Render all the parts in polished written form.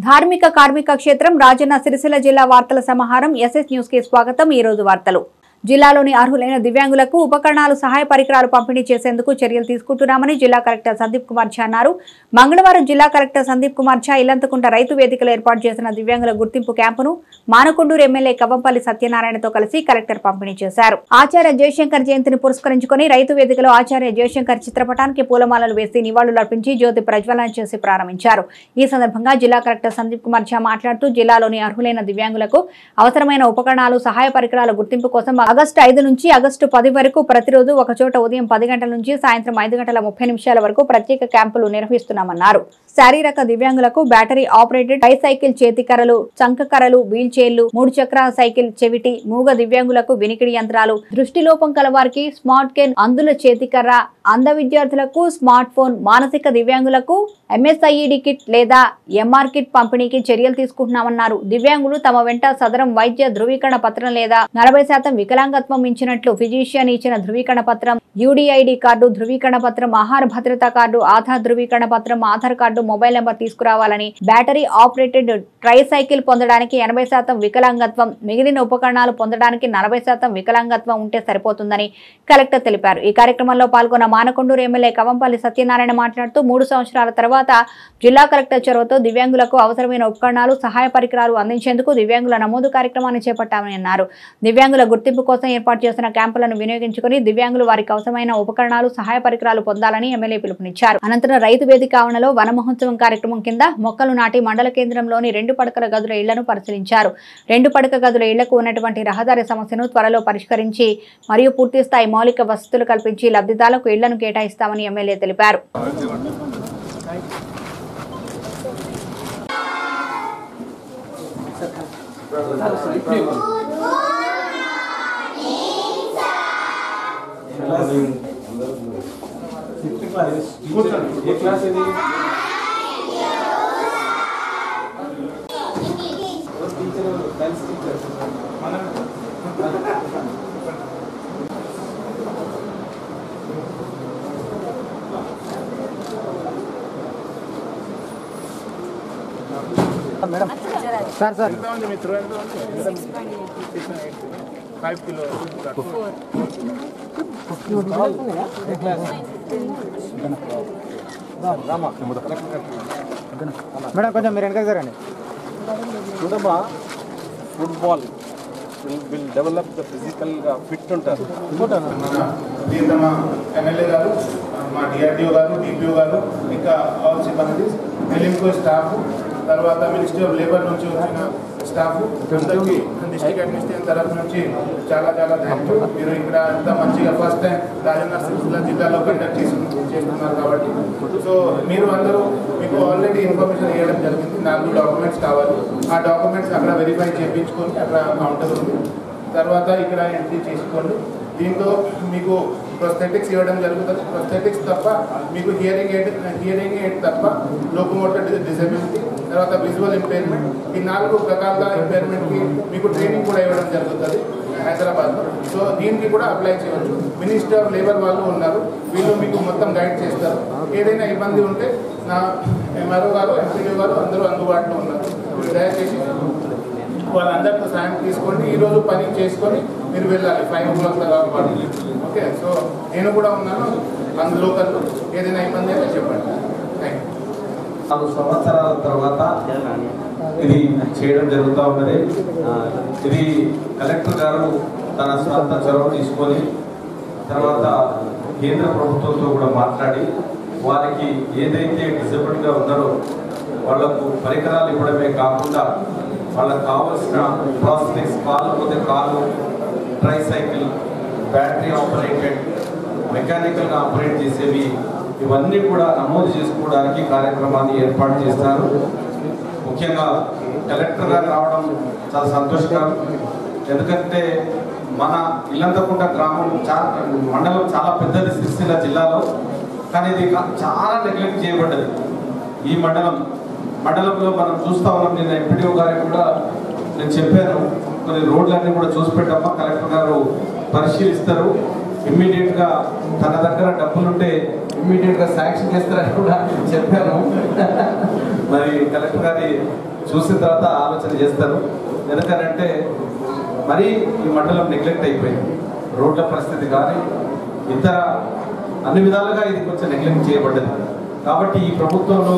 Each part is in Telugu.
ధార్మిక కార్మిక క్షేత్రం రాజన్న సిరిసిల్ల జిల్లా వార్తల సమాహారం ఎస్ఎస్ న్యూస్ కి స్వాగతం। ఈ రోజు వార్తలు జిల్లాలోని అర్హులైన దివ్యాంగులకు ఉపకరణాలు సహాయ పరికరాలు పంపిణీ చేసేందుకు చర్యలు తీసుకుంటున్నామని జిల్లా కలెక్టర్ సందీప్ కుమార్ ఝా అన్నారు। మంగళవారం జిల్లా కలెక్టర్ సందీప్ కుమార్ ఝా ఇల్లంతకుంట రైతు వేదికలో ఏర్పాటు చేసిన దివ్యాంగుల గుర్తింపు క్యాంపును మానకొండూరు ఎమ్మెల్యే కవ్వంపల్లి సత్యనారాయణతో కలిసి కలెక్టర్ పంపిణీ చేశారు। ఆచార్య జయశంకర్ జయంతిని పురస్కరించుకొని రైతు వేదికలో ఆచార్య జయశంకర్ చిత్రపటానికి పూలమాలలు వేసి నివాళులర్పించి జ్యోతి ప్రజ్వలన చేసి ప్రారంభించారు। ఈ సందర్భంగా జిల్లా కలెక్టర్ సందీప్ కుమార్ ఝా మాట్లాడుతూ జిల్లాలోని అర్హులైన దివ్యాంగులకు అవసరమైన ఉపకరణాలు సహాయ పరికరాల గుర్తింపు కోసం ఆగస్టు 5 నుంచి ఆగస్టు 10 వరకు ప్రతిరోజు ఒక చోట ఉదయం 10 గంటల నుంచి సాయంత్రం 5:30 వరకు ప్రత్యేక క్యాంపులు నిర్వహిస్తున్నామన్నారు। శారీరక దివ్యాంగులకు బ్యాటరీ ఆపరేటెడ్ ట్రైసైకిల్ చేతికర్రలు, చంకకర్రలు, వీల్ చైర్లు, 3 చక్రాల సైకిల్ చెవిటి, మూగ దివ్యాంగులకు వినికిడి యంత్రాలు, దృష్టిలోపం కలవారికి స్మార్ట్ కేన్ అందుల చేతికర్ర, అంధ విద్యార్థులకు స్మార్ట్ ఫోన్, మానసిక దివ్యాంగులకు MSIED కిట్ లేదా MR కిట్ పంపిణీకి చర్యలు తీసుకుంటున్నామన్నారు। దివ్యాంగులు తమ వెంట సదరం వైద్య ధృవీకరణ పత్రం లేదా 40% వికలాంగత్వం ఇచ్చినట్లు ఫిజిషియన్ ఇచ్చిన ధృవీకరణ పత్రం, UDID కార్డు, ధృవీకరణ పత్రం, ఆహార భద్రతా కార్డు, ఆధార్ ధృవీకరణ పత్రం, ఆధార్ కార్డు, మొబైల్ నెంబర్ తీసుకురావాలని, బ్యాటరీ ఆపరేటెడ్ ట్రైసైకిల్ పొందడానికి 80% వికలాంగత్వం, మిగిలిన ఉపకరణాలు పొందడానికి 40% వికలాంగత్వం ఉంటే సరిపోతుందని కలెక్టర్ తెలిపారు। ఈ కార్యక్రమంలో పాల్గొన్న మానకొండూరు ఎమ్మెల్యే కవ్వంపల్లి సత్యనారాయణ మాట్లాడుతూ 3 సంవత్సరాల తర్వాత జిల్లా కలెక్టర్ చొరవతో దివ్యాంగులకు అవసరమైన ఉపకరణాలు సహాయ పరికరాలు అందించేందుకు దివ్యాంగుల నమోదు కార్యక్రమాన్ని చేపట్టామని అన్నారు। దివ్యాంగుల గుర్తింపు కోసం ఏర్పాటు చేసిన క్యాంపులను వినియోగించుకుని దివ్యాంగులు వారికి అవసరమైన ఉపకరణాలు సహాయ పరికరాలు పొందాలని ఎమ్మెల్యే పిలుపునిచ్చారు। అనంతరం రైతు వేదిక ఆవరణలో వన మహోత్సవం కార్యక్రమం కింద మొక్కలు నాటి మండల కేంద్రంలోని 2 పడకల గదుల ఇళ్లను పరిశీలించారు। 2 పడక గదుల ఇళ్లకు ఉన్నటువంటి రహదారి సమస్యను త్వరలో పరిష్కరించి మరియు పూర్తి స్థాయి మౌలిక వసతులు కల్పించి లబ్ధిదారులకు ఇళ్లను కేటాయిస్తామని ఎమ్మెల్యే తెలిపారు। మేడం సార్ సార్ మిత్రు 5 కిలో మేడం కొంచెం మీరు వెనక జరగండి। చూడమ్మా, football will develop the physical గా ఫిట్ ఉంటారు। మా ఎమ్మెల్యే గారు, మా DRDO గారు, DPO గారు, ఇంకా ఆల్ సిబ్బంది, ఎలింకో స్టాఫ్, తర్వాత మినిస్ట్రీ ఆఫ్ లేబర్ నుంచి వచ్చిన స్టాఫ్ అందరికీ డిస్ట్రిక్ట్ అడ్మినిస్ట్రేషన్ తరఫు నుంచి చాలా థ్యాంక్ యూ। మీరు ఇక్కడ అంతా మంచిగా ఫస్ట్ టైం రాజన్న సిరిసిల్ల జిల్లాలో కండక్ట్ చేస్తున్నారు కాబట్టి సో మీరు అందరూ మీకు ఆల్రెడీ ఇన్ఫర్మేషన్ ఇవ్వడం జరిగింది। 4 డాక్యుమెంట్స్ కావాలి, ఆ డాక్యుమెంట్స్ అక్కడ వెరిఫై చేయించుకొని అక్కడ కౌంటర్ ఉంది, తర్వాత ఇక్కడ ఎంట్రీ చేసుకోండి। దీంతో మీకు ప్రొస్థెటిక్స్ ఇవ్వడం జరుగుతుంది। ప్రొస్థెటిక్స్ తప్ప మీకు హియరింగ్ ఎయిడ్ తప్ప లోకోమోటర్ డిసేబిలిటీ, తర్వాత విజువల్ ఇంపైర్మెంట్, ఈ 4 రకాల ఇంపైర్మెంట్కి మీకు ట్రైనింగ్ కూడా ఇవ్వడం జరుగుతుంది హైదరాబాద్లో। సో దీనికి కూడా అప్లై చేయవచ్చు। మినిస్ట్రీ ఆఫ్ లేబర్ వాళ్ళు ఉన్నారు, వీళ్ళు మీకు మొత్తం గైడ్ చేస్తారు। ఏదైనా ఇబ్బంది ఉంటే నా MRO గారు, MPDO గారు అందరూ అందుబాటులో ఉన్నారు। దయచేసి వాళ్ళందరితో సాయం తీసుకోండి, ఈరోజు పని చేసుకొని మీరు వెళ్ళాలి 5 o'clock తర్వాత। ఓకే, సో నేను కూడా ఉన్నాను లోకల్లో, ఏదైనా ఇబ్బంది అయితే చెప్పండి। Thank you. 4 సంవత్సరాల తర్వాత ఇది చేయడం జరుగుతూ ఉన్నది। ఇది కలెక్టర్ గారు తన స్వంత చొరవ తీసుకొని తర్వాత కేంద్ర ప్రభుత్వంతో కూడా మాట్లాడి వారికి ఏదైతే డిజబుల్గా ఉన్నారో వాళ్లకు పరికరాలు ఇవ్వడమే కాకుండా వాళ్ళకు కావాల్సిన ప్రాసెసింగ్స్, కాళ్ళు పోతే కాళ్ళు, ట్రైసైకిల్, బ్యాటరీ ఆపరేటెడ్, మెకానికల్గా ఆపరేట్ చేసేవి, ఇవన్నీ కూడా నమోదు చేసుకోవడానికి కార్యక్రమాన్ని ఏర్పాటు చేస్తారు। ముఖ్యంగా కలెక్టర్ గారు రావడం చాలా సంతోషకరం, ఎందుకంటే మన ఇల్లంతకుంట గ్రామం మండలం చాలా పెద్దది సిరిసిల్ల జిల్లాలో, కానీ ఇది చాలా నెగ్లెక్ట్ చేయబడ్డది। ఈ మండలంలో మనం చూస్తూ ఉన్నాం। నిన్న MPDO గారికి కూడా నేను చెప్పాను, కొన్ని రోడ్లన్నీ కూడా చూసి పెట్టమ్మా, కలెక్టర్ గారు పరిశీలిస్తారు, ఇమ్మీడియట్గా తన దగ్గర డబ్బులుంటే ఇమ్మీడియట్గా శాంక్షన్ చేస్తారని కూడా చెప్పాను. మరి కలెక్టర్ గారి చూసిన తర్వాత ఆలోచన చేస్తారు. ఎందుకనంటే మరీ ఈ మండలం నెగ్లెక్ట్ అయిపోయింది. రోడ్ల పరిస్థితి కానీ ఇతర అన్ని విధాలుగా ఇది కొంచెం నెగ్లెక్ట్ చేయబడ్డది. కాబట్టి ఈ ప్రభుత్వంలో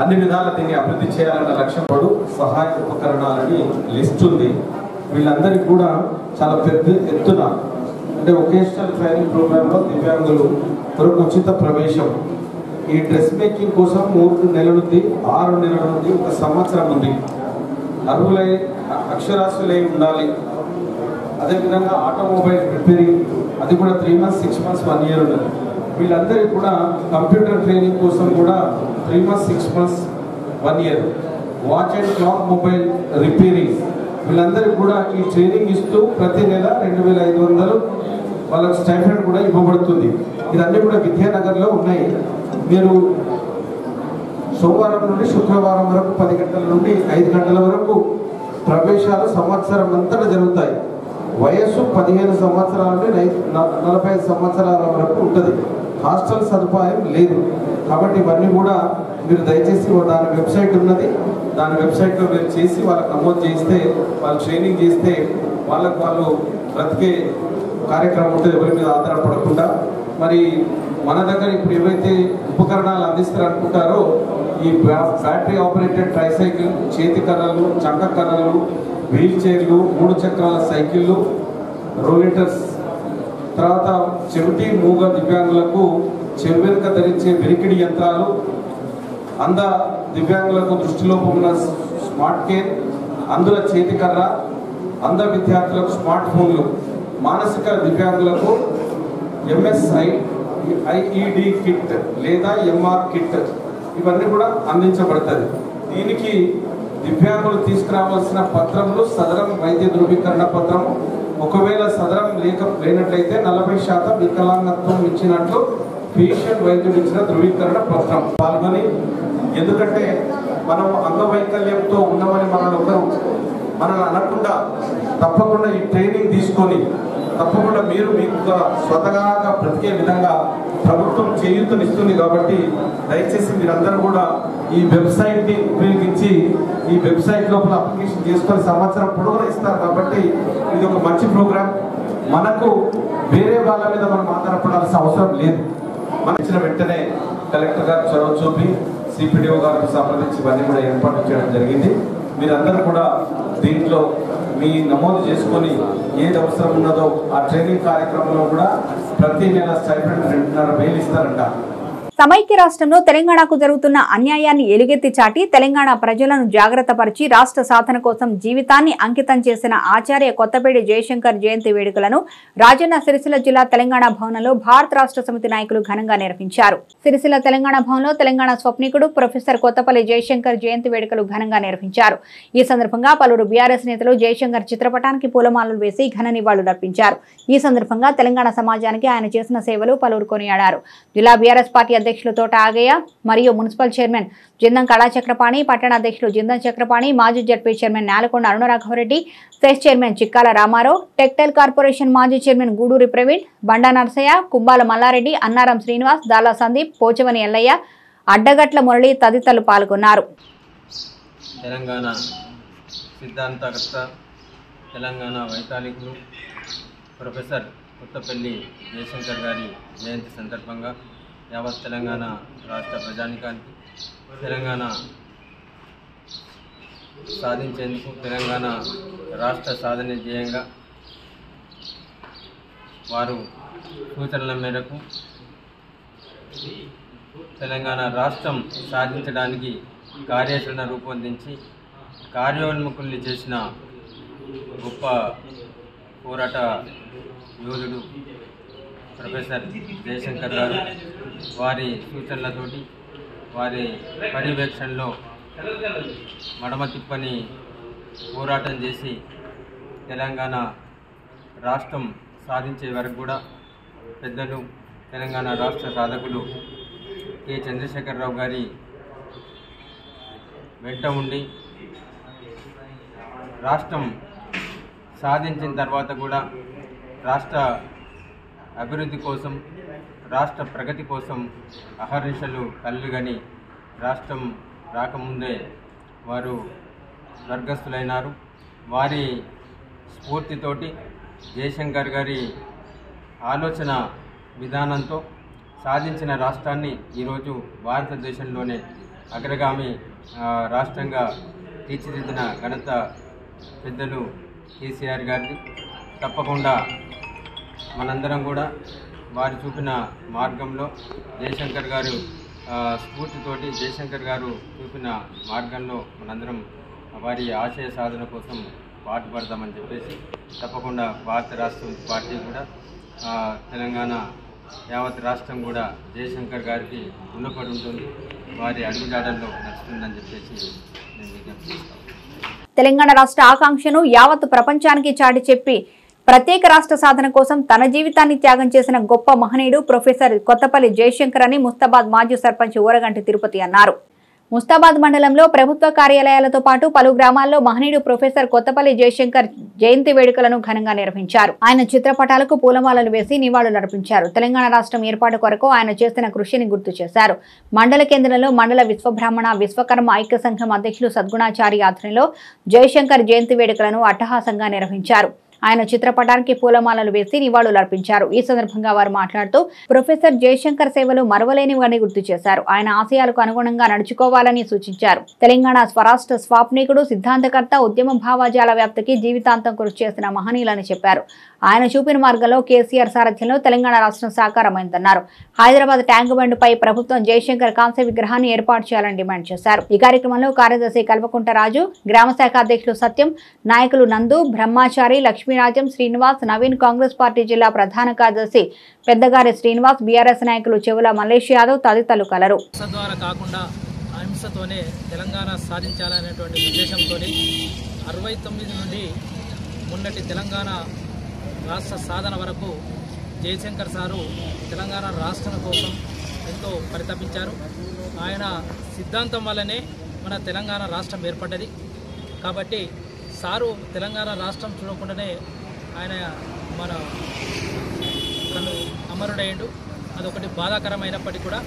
అన్ని విధాలా దీన్ని అభివృద్ధి చేయాలన్న లక్ష్యం పడు సహాయక ఉపకరణాలని లిస్ట్ ఉంది. వీళ్ళందరికీ కూడా చాలా పెద్ద ఎత్తున అంటే వొకేషనల్ ట్రైనింగ్ ప్రోగ్రాంలో దివ్యాంగులు కొరకు ఉచిత ప్రవేశం. ఈ డ్రెస్ మేకింగ్ కోసం 3 నెలల నుండి 6 నెలల నుండి 1 సంవత్సరం ఉంది. అర్హులై అక్షరాస్యులై ఉండాలి. అదేవిధంగా ఆటోమొబైల్ రిపేరింగ్ అది కూడా 3 months, 6 months, 1 year ఉన్నది. వీళ్ళందరికీ కూడా కంప్యూటర్ ట్రైనింగ్ కోసం కూడా 3 months, 6 months, 1 year. Watch and clock mobile repairing వీళ్ళందరికీ కూడా ఈ ట్రైనింగ్ ఇస్తూ ప్రతి నెల 2500 వాళ్ళకి స్టైఫండ్ కూడా ఇవ్వబడుతుంది. ఇదన్నీ కూడా విద్యానగర్లో ఉన్నాయి. మీరు సోమవారం నుండి శుక్రవారం వరకు 10 గంటల నుండి 5 గంటల వరకు ప్రవేశాలు సంవత్సరం అంతటా జరుగుతాయి. వయస్సు 15 సంవత్సరాల నుండి 45 సంవత్సరాల వరకు ఉంటుంది. హాస్టల్ సదుపాయం లేదు. కాబట్టి ఇవన్నీ కూడా మీరు దయచేసి దాని వెబ్సైట్ ఉన్నది. దాని వెబ్సైట్లో మీరు చేసి వాళ్ళకి నమోదు చేస్తే వాళ్ళు ట్రైనింగ్ చేస్తే వాళ్ళు బ్రతికే కార్యక్రమం ఉంటుంది. ఎవరి మీద ఆధారపడకుండా మరి మన దగ్గర ఇప్పుడు ఏవైతే ఉపకరణాలు అందిస్తారనుకుంటారో ఈ బ్యాటరీ ఆపరేటెడ్ ట్రైసైకిల్, చేతి కర్రలు, చంక కర్రలు, వీల్ చైర్లు, 3 చక్రాల సైకిళ్ళు, రోలేటర్స్, తర్వాత చెవిటి మూగ దివ్యాంగులకు చెవివెనుక ధరించే వెలికిడి యంత్రాలు, అంధ దివ్యాంగులకు దృష్టిలోపం ఉన్న స్మార్ట్ కేర్, అందుల చేతి కర్ర, అంధ విద్యార్థులకు స్మార్ట్ ఫోన్లు, మానసిక దివ్యాంగులకు MSIED కిట్ లేదా MR కిట్ ఇవన్నీ కూడా అందించబడుతుంది. దీనికి దివ్యాంగులు తీసుకురావాల్సిన పత్రములు సదరం వైద్య ధృవీకరణ పత్రం, ఒకవేళ సదరం లేనట్లయితే 40% వికలాంగత్వం ఇచ్చినట్లు పేషెంట్ వైద్యుడు ఇచ్చిన ధృవీకరణ పత్రం పాల్గొని, ఎందుకంటే మనం అంగవైకల్యంతో ఉన్నామని మనల్ని అనకుండా తప్పకుండా ఈ ట్రైనింగ్ తీసుకొని తప్పకుండా మీరు మీకు స్వతహాగా బ్రతికే విధంగా ప్రభుత్వం చేయూతనిస్తుంది. కాబట్టి దయచేసి మీరందరూ కూడా ఈ వెబ్సైట్ని ఉపయోగించి ఈ వెబ్సైట్ లోపల అప్లికేషన్ చేసుకొని సంవత్సరం పొడవునా ఇస్తారు. కాబట్టి ఇది ఒక మంచి ప్రోగ్రాం. మనకు వేరే వాళ్ళ మీద మనం ఆధారపడాల్సిన అవసరం లేదు. మనం ఇచ్చిన వెంటనే కలెక్టర్ గారు చొరవ చూపి సిపిడిఓ గారికి సంప్రదించి ఇవన్నీ కూడా ఏర్పాటు చేయడం జరిగింది. మీరందరూ కూడా దీంట్లో మీ నమోదు చేసుకొని ఏది అవసరం ఉన్నదో ఆ ట్రైనింగ్ కార్యక్రమంలో కూడా ప్రతి నెల స్టైపెండ్ 2,500 ఇస్తారంట. సమైక్య రాష్ట్రంలో తెలంగాణకు జరుగుతున్న అన్యాయాన్ని ఎలుగెత్తి చాటి తెలంగాణ ప్రజలను జాగ్రత్త పరిచి రాష్ట్ర సాధన కోసం జీవితాన్ని అంకితం చేసిన ఆచార్య కొత్తపేడి జయశంకర్ జయంతి వేడుకలను రాజన్న సిరిసిల్ల జిల్లా తెలంగాణ భవనంలో భారత రాష్ట్ర సమితి నాయకులు ఘనంగా నిర్వహించారు. సిరిసిల్ల తెలంగాణ భవన్లో తెలంగాణ స్వప్నికుడు ప్రొఫెసర్ కొత్తపల్లి జయశంకర్ జయంతి వేడుకలు ఘనంగా నిర్వహించారు. ఈ సందర్భంగా పలువురు బీఆర్ఎస్ నేతలు జయశంకర్ చిత్రపటానికి పూలమాలలు వేసి ఘన నివాళులర్పించారు. ఈ సందర్భంగా తెలంగాణ సమాజానికి ఆయన చేసిన సేవలు పలువురు కొనియాడారు. జిల్లా బీఆర్ఎస్ పార్టీ అధ్యక్షులు తోట ఆగయ్య మరియు మున్సిపల్ చైర్మన్ జిందం కళాచక్రపాణి, పట్టణ అధ్యక్షులు జిందం చక్రపాణి, మాజీ ZP chairman Nelakonda Aruna Raghava Reddy, cess chairman Chikkala Ramarao, textile corporation మాజీ చైర్మన్ గూడూరి ప్రవీణ్, బండా నరసయ్య, కుంబాల మల్లారెడ్డి, అన్నారం శ్రీనివాస్, దాలా సందీప్, పోచవని ఎల్లయ్య, అడ్డగట్ల మురళి తదితరులు పాల్గొన్నారు. తెలంగాణ సిద్ధాంతకర్త, తెలంగాణ వైతాళికులు ప్రొఫెసర్ కొత్తపల్లి జయశంకర్ గారి జయంతి సందర్భంగా యావత్ తెలంగాణ రాష్ట్ర ప్రజానికానికి తెలంగాణ సాధించేందుకు తెలంగాణ రాష్ట్ర సాధన ధ్యేయంగా వారు సూచనల మేరకు తెలంగాణ రాష్ట్రం సాధించడానికి కార్యాచరణ రూపొందించి కార్యోన్ముఖుల్ని చేసిన గొప్ప పోరాట యోధుడు ప్రొఫెసర్ జయశంకర్ గారు. వారి సూచనలతోటి వారి పర్యవేక్షణలో మడమ తిప్పని పోరాటం చేసి తెలంగాణ రాష్ట్రం సాధించే వరకు కూడా పెద్దలు తెలంగాణ రాష్ట్ర సాధకులు కె చంద్రశేఖరరావు గారి వెంట ఉండి రాష్ట్రం సాధించిన తర్వాత కూడా రాష్ట్ర అభివృద్ధి కోసం, రాష్ట్ర ప్రగతి కోసం అహర్నిశలు కళ్ళుగని రాష్ట్రం రాకముందే వారు స్వర్గస్థులైనారు. వారి స్ఫూర్తితోటి జయశంకర్ గారి ఆలోచన విధానంతో సాధించిన రాష్ట్రాన్ని ఈరోజు భారతదేశంలోనే అగ్రగామి రాష్ట్రంగా తీర్చిదిద్దిన ఘనత పెద్దలు కేసీఆర్ గారిది. తప్పకుండా మనందరం కూడా వారు చూపిన మార్గంలో జయశంకర్ గారు స్ఫూర్తితోటి జయశంకర్ గారు చూపిన మార్గంలో మనందరం వారి ఆశయ సాధన కోసం పాటుపడదామని చెప్పేసి తప్పకుండా భారత రాష్ట్ర పార్టీ కూడా తెలంగాణ యావత్ రాష్ట్రం కూడా జయశంకర్ గారికి రుణపడి ఉంటుంది, వారి అడుగుజాడల్లో నడుస్తుందని చెప్పేసి నేను విజ్ఞప్తి చేస్తాను. తెలంగాణ రాష్ట్ర ఆకాంక్షను యావత్ ప్రపంచానికి చాటి చెప్పి ప్రత్యేక రాష్ట్ర సాధన కోసం తన జీవితాన్ని త్యాగం చేసిన గొప్ప మహనీయుడు ప్రొఫెసర్ కొత్తపల్లి జయశంకర్ అని ముస్తాబాద్ మాజీ సర్పంచ్ ఊరగంటి తిరుపతి అన్నారు. ముస్తాబాద్ మండలంలో ప్రభుత్వ కార్యాలయాలతో పాటు పలు గ్రామాల్లో మహనీయుడు ప్రొఫెసర్ కొత్తపల్లి జయశంకర్ జయంతి వేడుకలను ఘనంగా నిర్వహించారు. ఆయన చిత్రపటాలకు పూలమాలలు వేసి నివాళులర్పించారు. తెలంగాణ రాష్ట్రం ఏర్పాటు కొరకు ఆయన చేసిన కృషిని గుర్తు చేశారు. మండల కేంద్రంలో మండల విశ్వబ్రాహ్మణ విశ్వకర్మ ఐక్య సంఘం అధ్యక్షులు సద్గుణాచారి ఆధ్వర్యంలో జయశంకర్ జయంతి వేడుకలను అట్టహాసంగా నిర్వహించారు. ఆయన చిత్రపటానికి పూలమాలలు వేసి నివాళులర్పించారు. ఈ సందర్భంగా వారు మాట్లాడుతూ ప్రొఫెసర్ జయశంకర్ సేవలు మరవలేనివని గుర్తు చేశారు. ఆయన ఆశయాలకు అనుగుణంగా నడుచుకోవాలని సూచించారు. తెలంగాణ స్వరాష్ట్ర స్వాప్నికుడు, సిద్ధాంతకర్త, ఉద్యమ భావజాల వ్యాప్తికి జీవితాంతం కృషి చేసిన మహనీయులని చెప్పారు. ఆయన చూపిన మార్గంలో కేసీఆర్ సారథ్యంలో తెలంగాణ రాష్ట్రం సాకారమైందన్నారు. హైదరాబాద్ ట్యాంక్ బండ్పై ప్రభుత్వం జయశంకర్ కాంస్య విగ్రహాన్ని ఏర్పాటు చేయాలని డిమాండ్ చేశారు. ఈ కార్యక్రమంలో కార్యదర్శి కల్వకుంట రాజు, గ్రామ శాఖ అధ్యక్షులు సత్యం, నాయకులు నందు, బ్రహ్మాచారి, లక్ష్మీరాజం, శ్రీనివాస్, నవీన్, కాంగ్రెస్ పార్టీ జిల్లా ప్రధాన కార్యదర్శి పెద్దగారి శ్రీనివాస్, బీఆర్ఎస్ నాయకులు చెవుల మల్లేష్ యాదవ్ తదితరులు కలరు. అహింసతోనే తెలంగాణ సాధించాలనేటువంటి ఉద్దేశంతో 69 నుండి మొన్నటి తెలంగాణ రాష్ట్ర సాధన వరకు జయశంకర్ సారు తెలంగాణ రాష్ట్రం కోసం ఎంతో పరితపించారు. ఆయన సిద్ధాంతం వల్లనే మన తెలంగాణ రాష్ట్రం ఏర్పడ్డది. కాబట్టి సారు తెలంగాణ రాష్ట్రం చూడకుండానే ఆయన మన తను అమరుడయ్యాడు. అదొకటి బాధాకరమైనప్పటికీ కూడా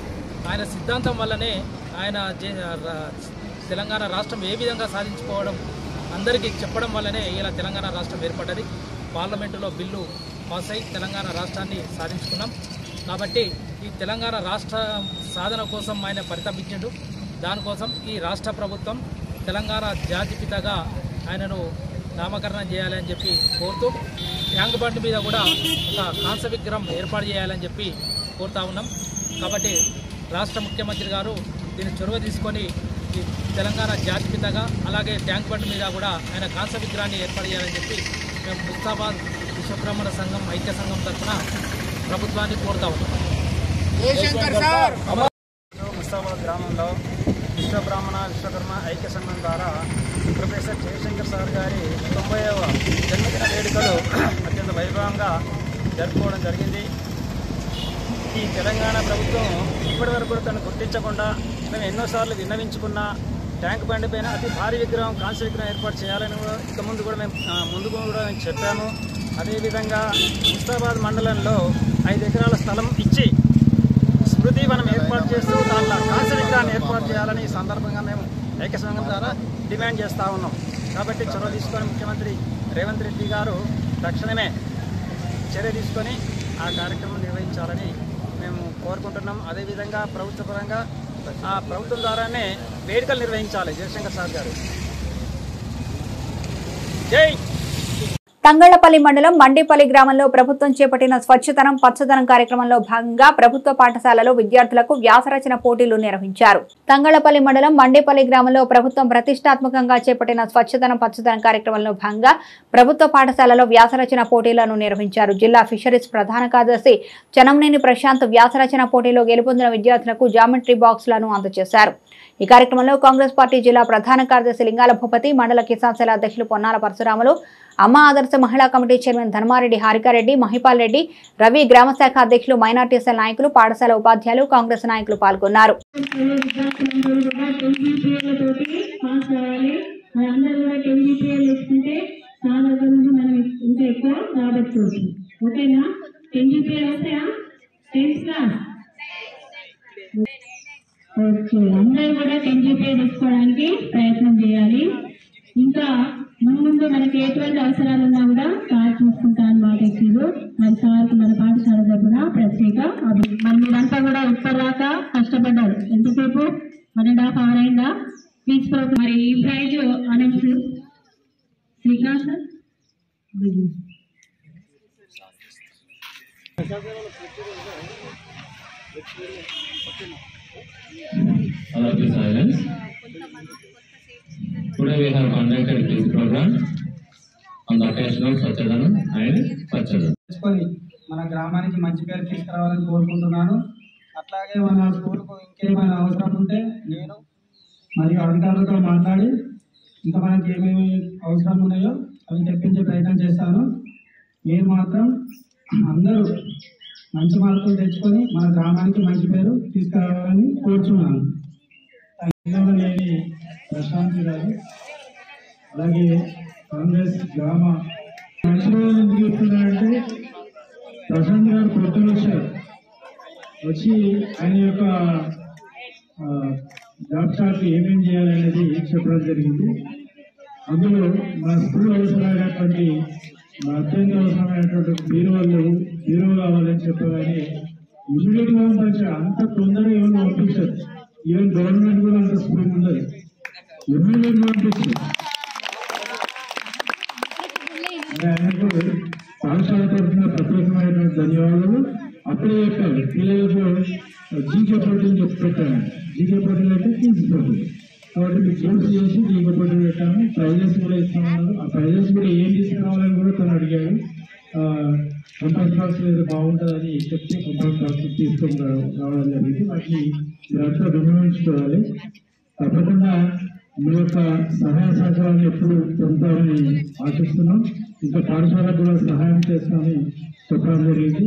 ఆయన సిద్ధాంతం వల్లనే ఆయన తెలంగాణ రాష్ట్రం ఏ విధంగా సాధించుకోవడం అందరికీ చెప్పడం వల్లనే ఇలా తెలంగాణ రాష్ట్రం ఏర్పడ్డది. పార్లమెంటులో బిల్లు పాస్ అయి తెలంగాణ రాష్ట్రాన్ని సాధించుకున్నాం. కాబట్టి ఈ తెలంగాణ రాష్ట్ర సాధన కోసం ఆయన పరితపించాడు. దానికోసం ఈ రాష్ట్ర ప్రభుత్వం తెలంగాణ జాతిపితగా ఆయనను నామకరణం చేయాలని చెప్పి కోరుతూ ట్యాంక్ బండ్ మీద కూడా ఒక కాంస్య విగ్రహం ఏర్పాటు చేయాలని చెప్పి కోరుతా ఉన్నాం. కాబట్టి రాష్ట్ర ముఖ్యమంత్రి గారు దీన్ని చొరవ తీసుకొని ఈ తెలంగాణ జాతిపితగా అలాగే ట్యాంక్ బండ్ మీద కూడా ఆయన కాంస్య విగ్రహాన్ని ఏర్పాటు చేయాలని చెప్పి మేము ముస్తాబాద్ విశ్వబ్రాహ్మణ సంఘం ఐక్య సంఘం తరఫున ప్రభుత్వాన్ని కోరుతా ఉన్నాం. ముస్తాబాద్ గ్రామంలో విశ్వబ్రాహ్మణ విశ్వకర్మ ఐక్య సంఘం ద్వారా ప్రొఫెసర్ జయశంకర్ సార్ గారి 90వ జన్మదిన వేడుకలు అత్యంత వైభవంగా జరుపుకోవడం జరిగింది. ఈ తెలంగాణ ప్రభుత్వం ఇప్పటి వరకు కూడా తను గుర్తించకుండా మేము ఎన్నోసార్లు విన్నవించుకున్న ట్యాంక్ బండ్ పైన అతి భారీ విగ్రహం కాంస్య విగ్రహం ఏర్పాటు చేయాలని ఇక ముందు కూడా మేము చెప్పాము. అదేవిధంగా ముస్తాబాద్ మండలంలో 5 ఎకరాల స్థలం ఇచ్చి స్మృతి వనం ఏర్పాటు చేస్తూ దాంట్లో కాంస్య విగ్రహాన్ని ఏర్పాటు చేయాలని ఈ సందర్భంగా మేము ఐక్య సంఘం ద్వారా డిమాండ్ చేస్తూ ఉన్నాం. కాబట్టి చొరవ తీసుకొని ముఖ్యమంత్రి రేవంత్ రెడ్డి గారు తక్షణమే చర్య తీసుకొని ఆ కార్యక్రమం నిర్వహించాలని మేము కోరుకుంటున్నాం. అదేవిధంగా ప్రభుత్వ పరంగా ఆ ప్రభుత్వం ద్వారానే వేడుకలు నిర్వహించాలి జయశంకర్ సార్ గారు. జై. తంగళ్లపల్లి మండలం మండేపల్లి గ్రామంలో ప్రభుత్వం చేపట్టిన స్వచ్ఛతనం పచ్చదనం కార్యక్రమంలో భాగంగా ప్రభుత్వ పాఠశాలలో విద్యార్థులకు వ్యాసరచన పోటీలు నిర్వహించారు. తంగళ్లపల్లి మండలం మండేపల్లి గ్రామంలో ప్రభుత్వం ప్రతిష్టాత్మకంగా చేపట్టిన స్వచ్ఛతనం పచ్చదనం కార్యక్రమంలో భాగంగా ప్రభుత్వ పాఠశాలలో వ్యాసరచన పోటీలను నిర్వహించారు. జిల్లా ఫిషరీస్ ప్రధాన కార్యదర్శి చనంనేని ప్రశాంత్ వ్యాసరచన పోటీలో గెలుపొందిన విద్యార్థులకు జామెట్రీ బాక్సులను అందజేశారు. ఈ కార్యక్రమంలో కాంగ్రెస్ పార్టీ జిల్లా ప్రధాన కార్యదర్శి లింగాల భూపతి, మండల కిసాన్ సెల్ అధ్యక్షులు పొన్నాల పరశురాములు, అమ్మ ఆదర్శ మహిళా కమిటీ చైర్మన్ ధర్మారెడ్డి హారికారెడ్డి, మహిపాల్ రెడ్డి, రవి, గ్రామశాఖ అధ్యక్షులు, మైనార్టీ సెల్ నాయకులు, పాఠశాల ఉపాధ్యాయులు, కాంగ్రెస్ నాయకులు పాల్గొన్నారు. ఓకేనా? ఎన్జీపీ వస్తే ఓకే, అందరూ కూడా 10 రూపీస్ తీసుకోవడానికి ప్రయత్నం చేయాలి. ఇంకా ముందు మనకి ఎటువంటి అవసరాలు ఉన్నా కూడా సార్ చూసుకుంటాను మాట ఇచ్చారు. మరి సార్కి మన పాఠశాల తరపున ప్రత్యేక మరి మీరంతా కూడా ఇప్పటిదాకా కష్టపడ్డారు. ఎంతసేపు 1.5 hour అయిందా? ప్లీజ్ మరి ఈ prize announce Srikanth sir. All of you silence. Today we have conducted this program on the occasion of Swachhadhanam and Swachhadhanam. మన గ్రామానికి మంచి పేరు తీసుకురావాలని కోరుకుంటున్నాను. అట్లాగే మన స్కూల్కు ఇంకేమైనా అవసరం ఉంటే నేను మరియు అధికారులతో మాట్లాడి ఇంకా మనకి ఏమేమి అవసరం ఉన్నాయో అవి తెప్పించే ప్రయత్నం చేస్తాను. మీరు మాత్రం అందరూ మంచి మార్కులు తెచ్చుకొని మన గ్రామానికి మంచి పేరు తీసుకురావాలని కోరుచున్నాను. లేని ప్రశాంతి గారు, అలాగే కాంగ్రెస్ గ్రామ మంచి రోజులు ఎందుకు చెప్తున్నారంటే ప్రశాంత్ గారు పొద్దున వచ్చి ఆయన యొక్క జాబ్ చార్ట్ ఏమేమి చేయాలనేది చెప్పడం జరిగింది. అందులో మా స్కూల్ అవసరమైనటువంటి అత్యంత అవసరమైనటువంటి హీరో కావాలని చెప్పగానే ఇమీడియట్గా పంపించారు. అంత తొందరగా ఏమైనా పంపించారు. ఈవెన్ గవర్నమెంట్ కూడా అంత స్కూల్ ఉండదు, ఇమీడియట్గా పంపించారు. ఆయనకు పాఠశాల తరఫున ప్రత్యేకమైనటువంటి ధన్యవాదాలు. అప్పుడే చెప్పారు పిల్లలకు జీకే పోటీలు చెప్పి పెట్టాను. జీకే పోటీలు అంటే క్విజ్ పోటీలు కాబట్టి మీకు కోర్స్ చేసి జీకే పోటీలు పెట్టాము. ప్రైజెస్ కూడా ఇస్తామన్నారు. ఆ ప్రైజెస్ కూడా ఏం తీసుకురావాలని కూడా తను అడిగాడు. కంపాస్ బాక్స్ ఏదో బాగుంటుందని చెప్తే కంపాస్ బాక్స్ తీసుకొని రావడం జరిగింది. వాటిని మీరంతా వినియోగించుకోవాలి. తప్పకుండా మీ యొక్క సహాయ సహకారాన్ని ఎప్పుడు పొందుతామని ఆశిస్తున్నాం. ఇంకా పాఠశాలకు కూడా సహాయం చేస్తామని చెప్పడం జరిగింది.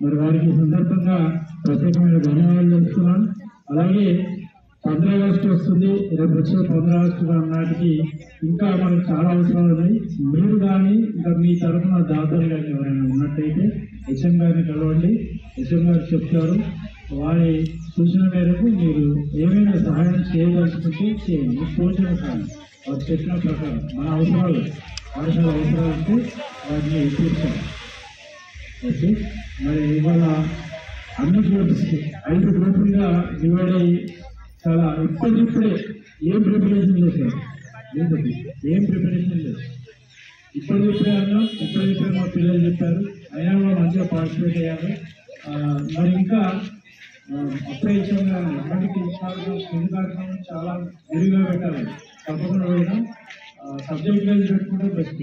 మరి వారికి సందర్భంగా ప్రత్యేకమైన ధన్యవాదాలు తెలుస్తున్నాను. అలాగే 15 ఆగస్టు వస్తుంది. రేపు వచ్చే 15 ఆగస్టు నాటికి ఇంకా మనకు చాలా అవసరాలు ఉన్నాయి. మీరు కానీ ఇంకా మీ తరఫున దాతలు కానీ ఎవరైనా ఉన్నట్టయితే హెచ్ఎం గారిని కలవండి. హెచ్ఎం గారు చెప్తారు. వారి సూచన మేరకు మీరు ఏమైనా సహాయం చేయదలుచుకుంటే చేయండి. తోచిన సహాయం వారు చెప్పిన ప్రకారం మన అవసరాలు పాఠశాల అవసరాలు ఉంటే వాటిని తీర్చాలి. ఓకే, మరి ఇవాళ అన్ని గ్రూప్స్ 5 గ్రూపులుగా డివైడ్ అయ్యి చాలా ఇప్పుడే ఏం ప్రిపరేషన్ చేశారు? ఏం ప్రిపరేషన్ లేదు. ఇప్పుడే అన్నా ఇప్పుడే మా పిల్లలు చెప్పారు. అయినా కూడా మంచిగా పార్టిసిపేట్ అయ్యారు. మరి ఇంకా అప్పుడే ఇచ్చాము కానీ ఎప్పటికీ స్కిల్ కార్యక్రమం చాలా విరిగా పెట్టాలి. తప్పకుండా పోయినా సబ్జెక్ట్ వైజ్ పెట్టుకుంటే బెస్ట్.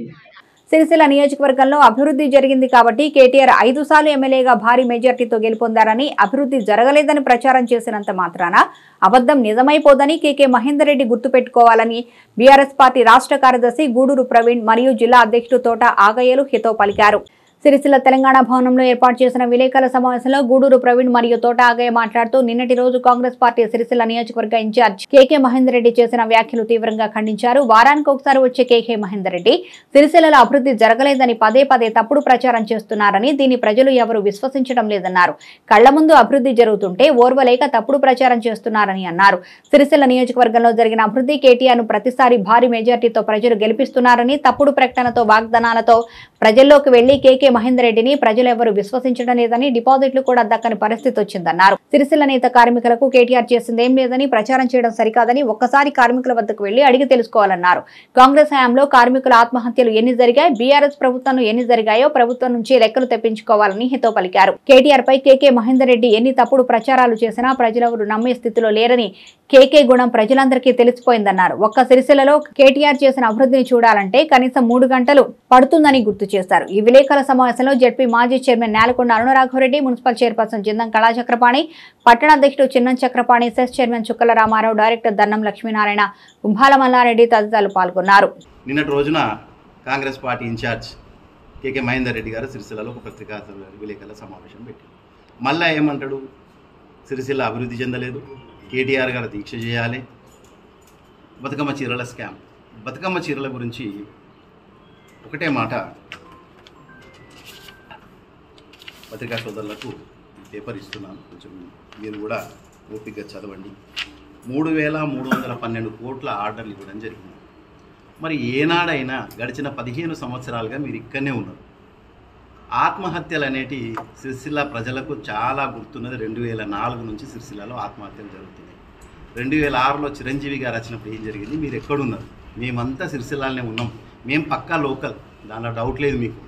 సిరిసిల్ల నియోజకవర్గంలో అభివృద్ధి జరిగింది కాబట్టి కేటీఆర్ 5 సార్లు ఎమ్మెల్యేగా భారీ మెజార్టీతో గెలుపొందారని, అభివృద్ధి జరగలేదని ప్రచారం చేసినంత మాత్రాన అబద్ధం నిజమైపోదని కేకే మహేందర్ రెడ్డి గుర్తుపెట్టుకోవాలని బీఆర్ఎస్ పార్టీ రాష్ట్ర కార్యదర్శి గూడూరు ప్రవీణ్ మరియు జిల్లా అధ్యక్షుడు తోట ఆగయ్యలు హితవు పలికారు. సిరిసిల్ల తెలంగాణ భవనంలో ఏర్పాటు చేసిన విలేకరుల సమావేశంలో గూడూరు ప్రవీణ్ మరియు తోట ఆగయ్య మాట్లాడుతూ నిన్నటి రోజు కాంగ్రెస్ పార్టీ సిరిసిల్ల నియోజకవర్గ ఇన్ఛార్జ్ కేకే మహేందర్ రెడ్డి చేసిన వ్యాఖ్యలు తీవ్రంగా ఖండించారు. వారానికి ఒకసారి వచ్చే కేకే మహేందర్ రెడ్డి సిరిసిల్లలో అభివృద్ధి జరగలేదని పదే తప్పుడు ప్రచారం చేస్తున్నారని, దీన్ని ప్రజలు ఎవరు విశ్వసించడం లేదన్నారు. కళ్ల ముందు అభివృద్ధి జరుగుతుంటే ఓర్వలేక తప్పుడు ప్రచారం చేస్తున్నారని అన్నారు. సిరిసిల్ల నియోజకవర్గంలో జరిగిన అభివృద్ధి కేటీఆర్ ను ప్రతిసారి భారీ మెజార్టీతో ప్రజలు గెలిపిస్తున్నారని, తప్పుడు ప్రకటనతో వాగ్దానాలతో ప్రజల్లోకి వెళ్లి కేకే మహేందర్ రెడ్డిని ప్రజలు ఎవరు విశ్వసించడం లేదని, డిపాజిట్లు కూడా దక్కని పరిస్థితి వచ్చిందన్నారు. సిరిసిల్ల నేత కార్మికులకు కేటీఆర్ చేసిందేం లేదని ప్రచారం చేయడం సరికాదని ఒక్కసారి కార్మికుల వద్దకు వెళ్లి అడిగి తెలుసుకోవాలన్నారు. కాంగ్రెస్ హయాంలో కార్మికుల ఆత్మహత్యలు ఎన్ని జరిగాయి, బీఆర్ఎస్ ప్రభుత్వంలో ఎన్ని జరిగాయో ప్రభుత్వం నుంచి లెక్కలు తెప్పించుకోవాలని హితవు పలికారు. కేటీఆర్ పై కేకే మహేందర్ రెడ్డి ఎన్ని తప్పుడు ప్రచారాలు చేసినా ప్రజలెవరు నమ్మే స్థితిలో లేరని, కేకే గుణం ప్రజలందరికీ తెలిసిపోయిందన్నారు. ఒక్క సిరిసిల్లలో కేటీఆర్ చేసిన అభివృద్ధిని చూడాలంటే కనీసం 3 గంటలు పడుతుందని గుర్తు చేశారు. ఈ విలేకరుల సమావేశంలో జడ్పీ మాజీ chairman Nelakonda Aruna Raghava Reddy, municipal chairperson Jindam Kala Chakrapani, పట్టణ అధ్యక్షుడు Chinnam Chakrapani, cess chairman Chukkala Ramarao, director Dannam Lakshminarayana, Kumbhala Mallareddy తదితరులు పాల్గొన్నారు. నిన్నటి రోజున Congress party incharge KK Mahender Reddy గారు సిరిసిల్లలో ఒక పత్రికా విలేకరుల సమావేశం పెట్టారు. మళ్ళా ఏమంటాడు, సిరిసిల్ల అభివృద్ధి చెందలేదు, కేటీఆర్ గారు దీక్ష చేయాలి, బతుకమ్మ చీరల స్కామ్. బతుకమ్మ చీరల గురించి ఒకటే మాట పత్రికా సోదరులకు పేపర్ ఇస్తున్నాను, కొంచెం మీరు కూడా ఓపికగా చదవండి. 3,312 కోట్ల ఆర్డర్లు ఇవ్వడం జరిగింది. మరి ఏనాడైనా గడిచిన 15 సంవత్సరాలుగా మీరు ఇక్కడనే ఉన్నారు. ఆత్మహత్యలు అనేటి సిరిసిల్ల ప్రజలకు చాలా గుర్తున్నది. 2004 నుంచి సిరిసిల్లలో ఆత్మహత్యలు జరుగుతున్నాయి. 2006లో చిరంజీవి గారు వచ్చినప్పుడు ఏం జరిగింది? మీరు ఎక్కడున్నారు? మేమంతా సిరిసిల్లానే ఉన్నాం. మేము పక్కా లోకల్, దానిలో డౌట్ లేదు. మీకు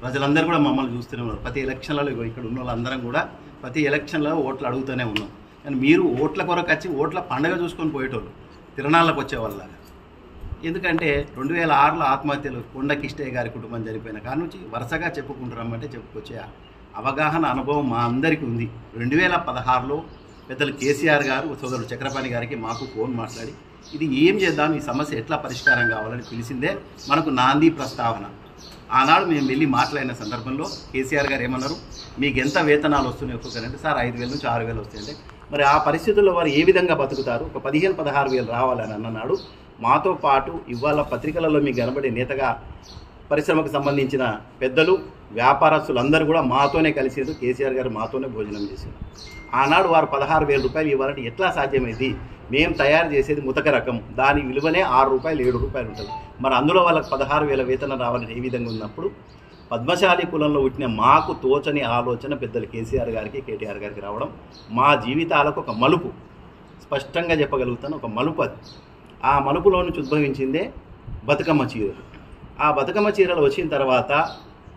ప్రజలందరూ కూడా మమ్మల్ని చూస్తూనే ఉన్నారు. ప్రతి ఎలక్షన్లలో ఇక్కడ ఉన్న వాళ్ళందరం కూడా ప్రతి ఎలక్షన్లో ఓట్లు అడుగుతూనే ఉన్నాం. కానీ మీరు ఓట్ల కొరకు వచ్చి ఓట్ల పండగ చూసుకొని పోయేటోళ్ళు, తిరణాలకు వచ్చేవాళ్ళలాగా. ఎందుకంటే 2006లో ఆత్మహత్యలు కొండ కిష్టయ్య గారి కుటుంబం చనిపోయిన కాడ నుంచి వరుసగా చెప్పుకుంటున్నామంటే చెప్పుకొచ్చే అవగాహన అనుభవం మా అందరికీ ఉంది. 2016లో పెద్దలు కేసీఆర్ గారు సోదరుడు చక్రపాణి గారికి మాకు ఫోన్ మాట్లాడి ఇది ఏం చేద్దాం, ఈ సమస్య ఎట్లా పరిష్కారం కావాలని పిలిచిందే మనకు నాంది ప్రస్తావన. ఆనాడు మేము వెళ్ళి మాట్లాడిన సందర్భంలో కేసీఆర్ గారు ఏమన్నారు, మీకు ఎంత వేతనాలు వస్తున్నాయి ఒక్కొక్కరంటే, సార్ 5,000 నుంచి 6,000 వస్తాయంటే, మరి ఆ పరిస్థితుల్లో వారు ఏ విధంగా బతుకుతారు? ఒక 15,000-16,000 రావాలని అన్నాడు. మాతో పాటు ఇవాళ పత్రికలలో మీకు కనబడే నేతగా పరిశ్రమకు సంబంధించిన పెద్దలు వ్యాపారస్తులు అందరూ కూడా మాతోనే కలిసేది. కేసీఆర్ గారు మాతోనే భోజనం చేశారు. ఆనాడు వారు 16,000 రూపాయలు ఇవ్వాలంటే ఎట్లా సాధ్యమైంది? మేము తయారు చేసేది ముతక రకం, దాని విలువనే 6 రూపాయలు 7 రూపాయలు ఉంటుంది. మరి అందులో వాళ్ళకి 16,000 వేతనం రావాలని ఏ విధంగా ఉన్నప్పుడు పద్మశాలి కులంలో పుట్టిన మాకు తోచని ఆలోచన పెద్దలు కేసీఆర్ గారికి కేటీఆర్ గారికి రావడం మా జీవితాలకు ఒక మలుపు. స్పష్టంగా చెప్పగలుగుతాను, ఒక మలుపు అది. ఆ మలుపులో నుంచి ఉద్భవించిందే బతుకమ్మ చీరలు. ఆ బతుకమ్మ చీరలు వచ్చిన తర్వాత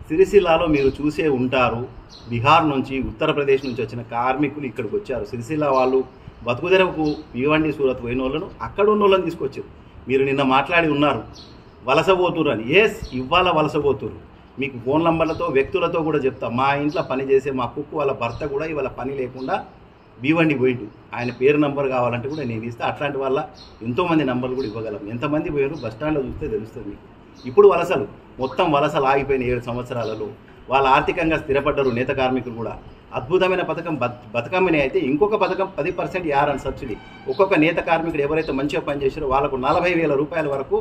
సిరిసిల్లాలో మీరు చూసే ఉంటారు, బీహార్ నుంచి ఉత్తరప్రదేశ్ నుంచి వచ్చిన కార్మికులు ఇక్కడికి వచ్చారు. సిరిసిల్ల వాళ్ళు బతుకుదెరకు భీవండి సూరత్ పోయిన వాళ్ళను అక్కడ ఉన్న వాళ్ళని తీసుకొచ్చారు. మీరు నిన్న మాట్లాడి ఉన్నారు వలసపోతురు అని. ఇవాళ వలసపోతురు. మీకు ఫోన్ నంబర్లతో వ్యక్తులతో కూడా చెప్తా. మా ఇంట్లో పని చేసే మా కుక్కు వాళ్ళ భర్త కూడా ఇవాళ పని లేకుండా భీవండి పోయిండు. ఆయన పేరు నంబర్ కావాలంటే కూడా నేను ఇస్తా. అట్లాంటి వాళ్ళ ఎంతోమంది నంబర్లు కూడా ఇవ్వగలం. ఎంతమంది పోయారు బస్టాండ్లో చూస్తే తెలుస్తుంది మీకు. ఇప్పుడు వలసలు మొత్తం వలసలు ఆగిపోయిన 7 సంవత్సరాలలో వాళ్ళు ఆర్థికంగా స్థిరపడ్డారు. నేత కార్మికులు కూడా అద్భుతమైన పథకం బతుకమ్మని అయితే ఇంకొక పథకం 10% యారన్ సబ్సిడీ. ఒక్కొక్క నేత కార్మికుడు ఎవరైతే మంచిగా పనిచేసారో వాళ్ళకు 40,000 రూపాయల వరకు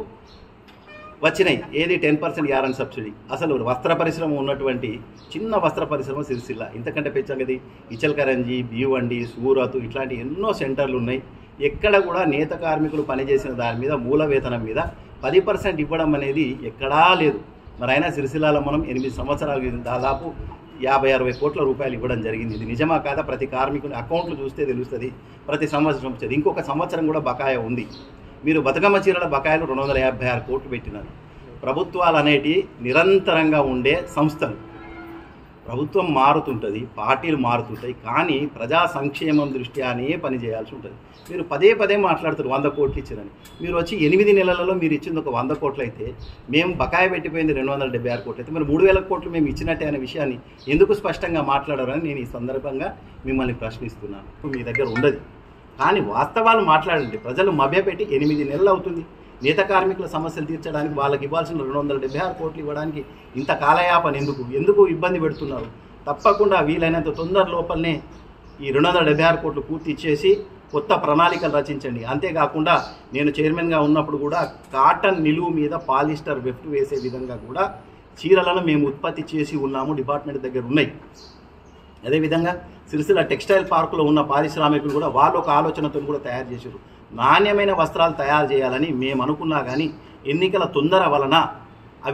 వచ్చినాయి. ఏది 10% యారన్ సబ్సిడీ. అసలు వస్త్ర పరిశ్రమ ఉన్నటువంటి చిన్న వస్త్ర పరిశ్రమ సిరిసిల్ల. ఇంతకంటే పెంచగది ఇచల్కరంజి, భీవండి, సూరత్ ఇట్లాంటి ఎన్నో సెంటర్లు ఉన్నాయి. ఎక్కడ కూడా నేత కార్మికులు పనిచేసిన దాని మీద మూల వేతనం మీద 10% ఇవ్వడం అనేది ఎక్కడా లేదు. మరి అయినా సిరిసిల్లాలో మనం 8 సంవత్సరాలు దాదాపు 50-60 కోట్ల రూపాయలు ఇవ్వడం జరిగింది. ఇది నిజమా కాదా? ప్రతి కార్మికుని అకౌంట్లు చూస్తే తెలుస్తుంది. ప్రతి సంవత్సరం వచ్చేది. ఇంకొక సంవత్సరం కూడా బకాయి ఉంది. మీరు బతుకమ్మ చీరల బకాయిలు 256 కోట్లు పెట్టినారు. ప్రభుత్వాలు అనేటి నిరంతరంగా ఉండే సంస్థలు. ప్రభుత్వం మారుతుంటుంది, పార్టీలు మారుతుంటాయి, కానీ ప్రజా సంక్షేమం దృష్ట్యానే పని చేయాల్సి ఉంటుంది. మీరు పదే మాట్లాడుతారు 100 కోట్లు ఇచ్చారని. మీరు వచ్చి 8 నెలలలో మీరు ఇచ్చింది ఒక 100 కోట్లు అయితే, మేము బకాయి పెట్టిపోయింది 276 కోట్లు అయితే, మరి 3,000 కోట్లు మేము ఇచ్చినట్టే అనే విషయాన్ని ఎందుకు స్పష్టంగా మాట్లాడారని నేను ఈ సందర్భంగా మిమ్మల్ని ప్రశ్నిస్తున్నాను. ఇప్పుడు మీ దగ్గర ఉండదు, కానీ వాస్తవాలు మాట్లాడండి. ప్రజలు మభ్యపెట్టి 8 నెలలు అవుతుంది. నేత కార్మికుల సమస్యలు తీర్చడానికి వాళ్ళకి ఇవ్వాల్సిన 276 కోట్లు ఇవ్వడానికి ఇంత కాలయాపన ఎందుకు ఇబ్బంది పెడుతున్నారు? తప్పకుండా వీలైనంత తొందర లోపలనే ఈ 276 కోట్లు పూర్తి ఇచ్చేసి కొత్త ప్రణాళికలు రచించండి. అంతేకాకుండా నేను చైర్మన్గా ఉన్నప్పుడు కూడా కాటన్ నిలువు మీద పాలిస్టర్ వెఫ్ట్ వేసే విధంగా కూడా చీరలను మేము ఉత్పత్తి చేసి ఉన్నాము. డిపార్ట్మెంట్ దగ్గర ఉన్నాయి. అదేవిధంగా సిరిసిల్ల టెక్స్టైల్ పార్కులో ఉన్న పారిశ్రామికులు కూడా వాళ్ళు ఒక ఆలోచనతో కూడా తయారు చేశారు. నాణ్యమైన వస్త్రాలు తయారు చేయాలని మేము అనుకున్నా కానీ ఎన్నికల తొందర వలన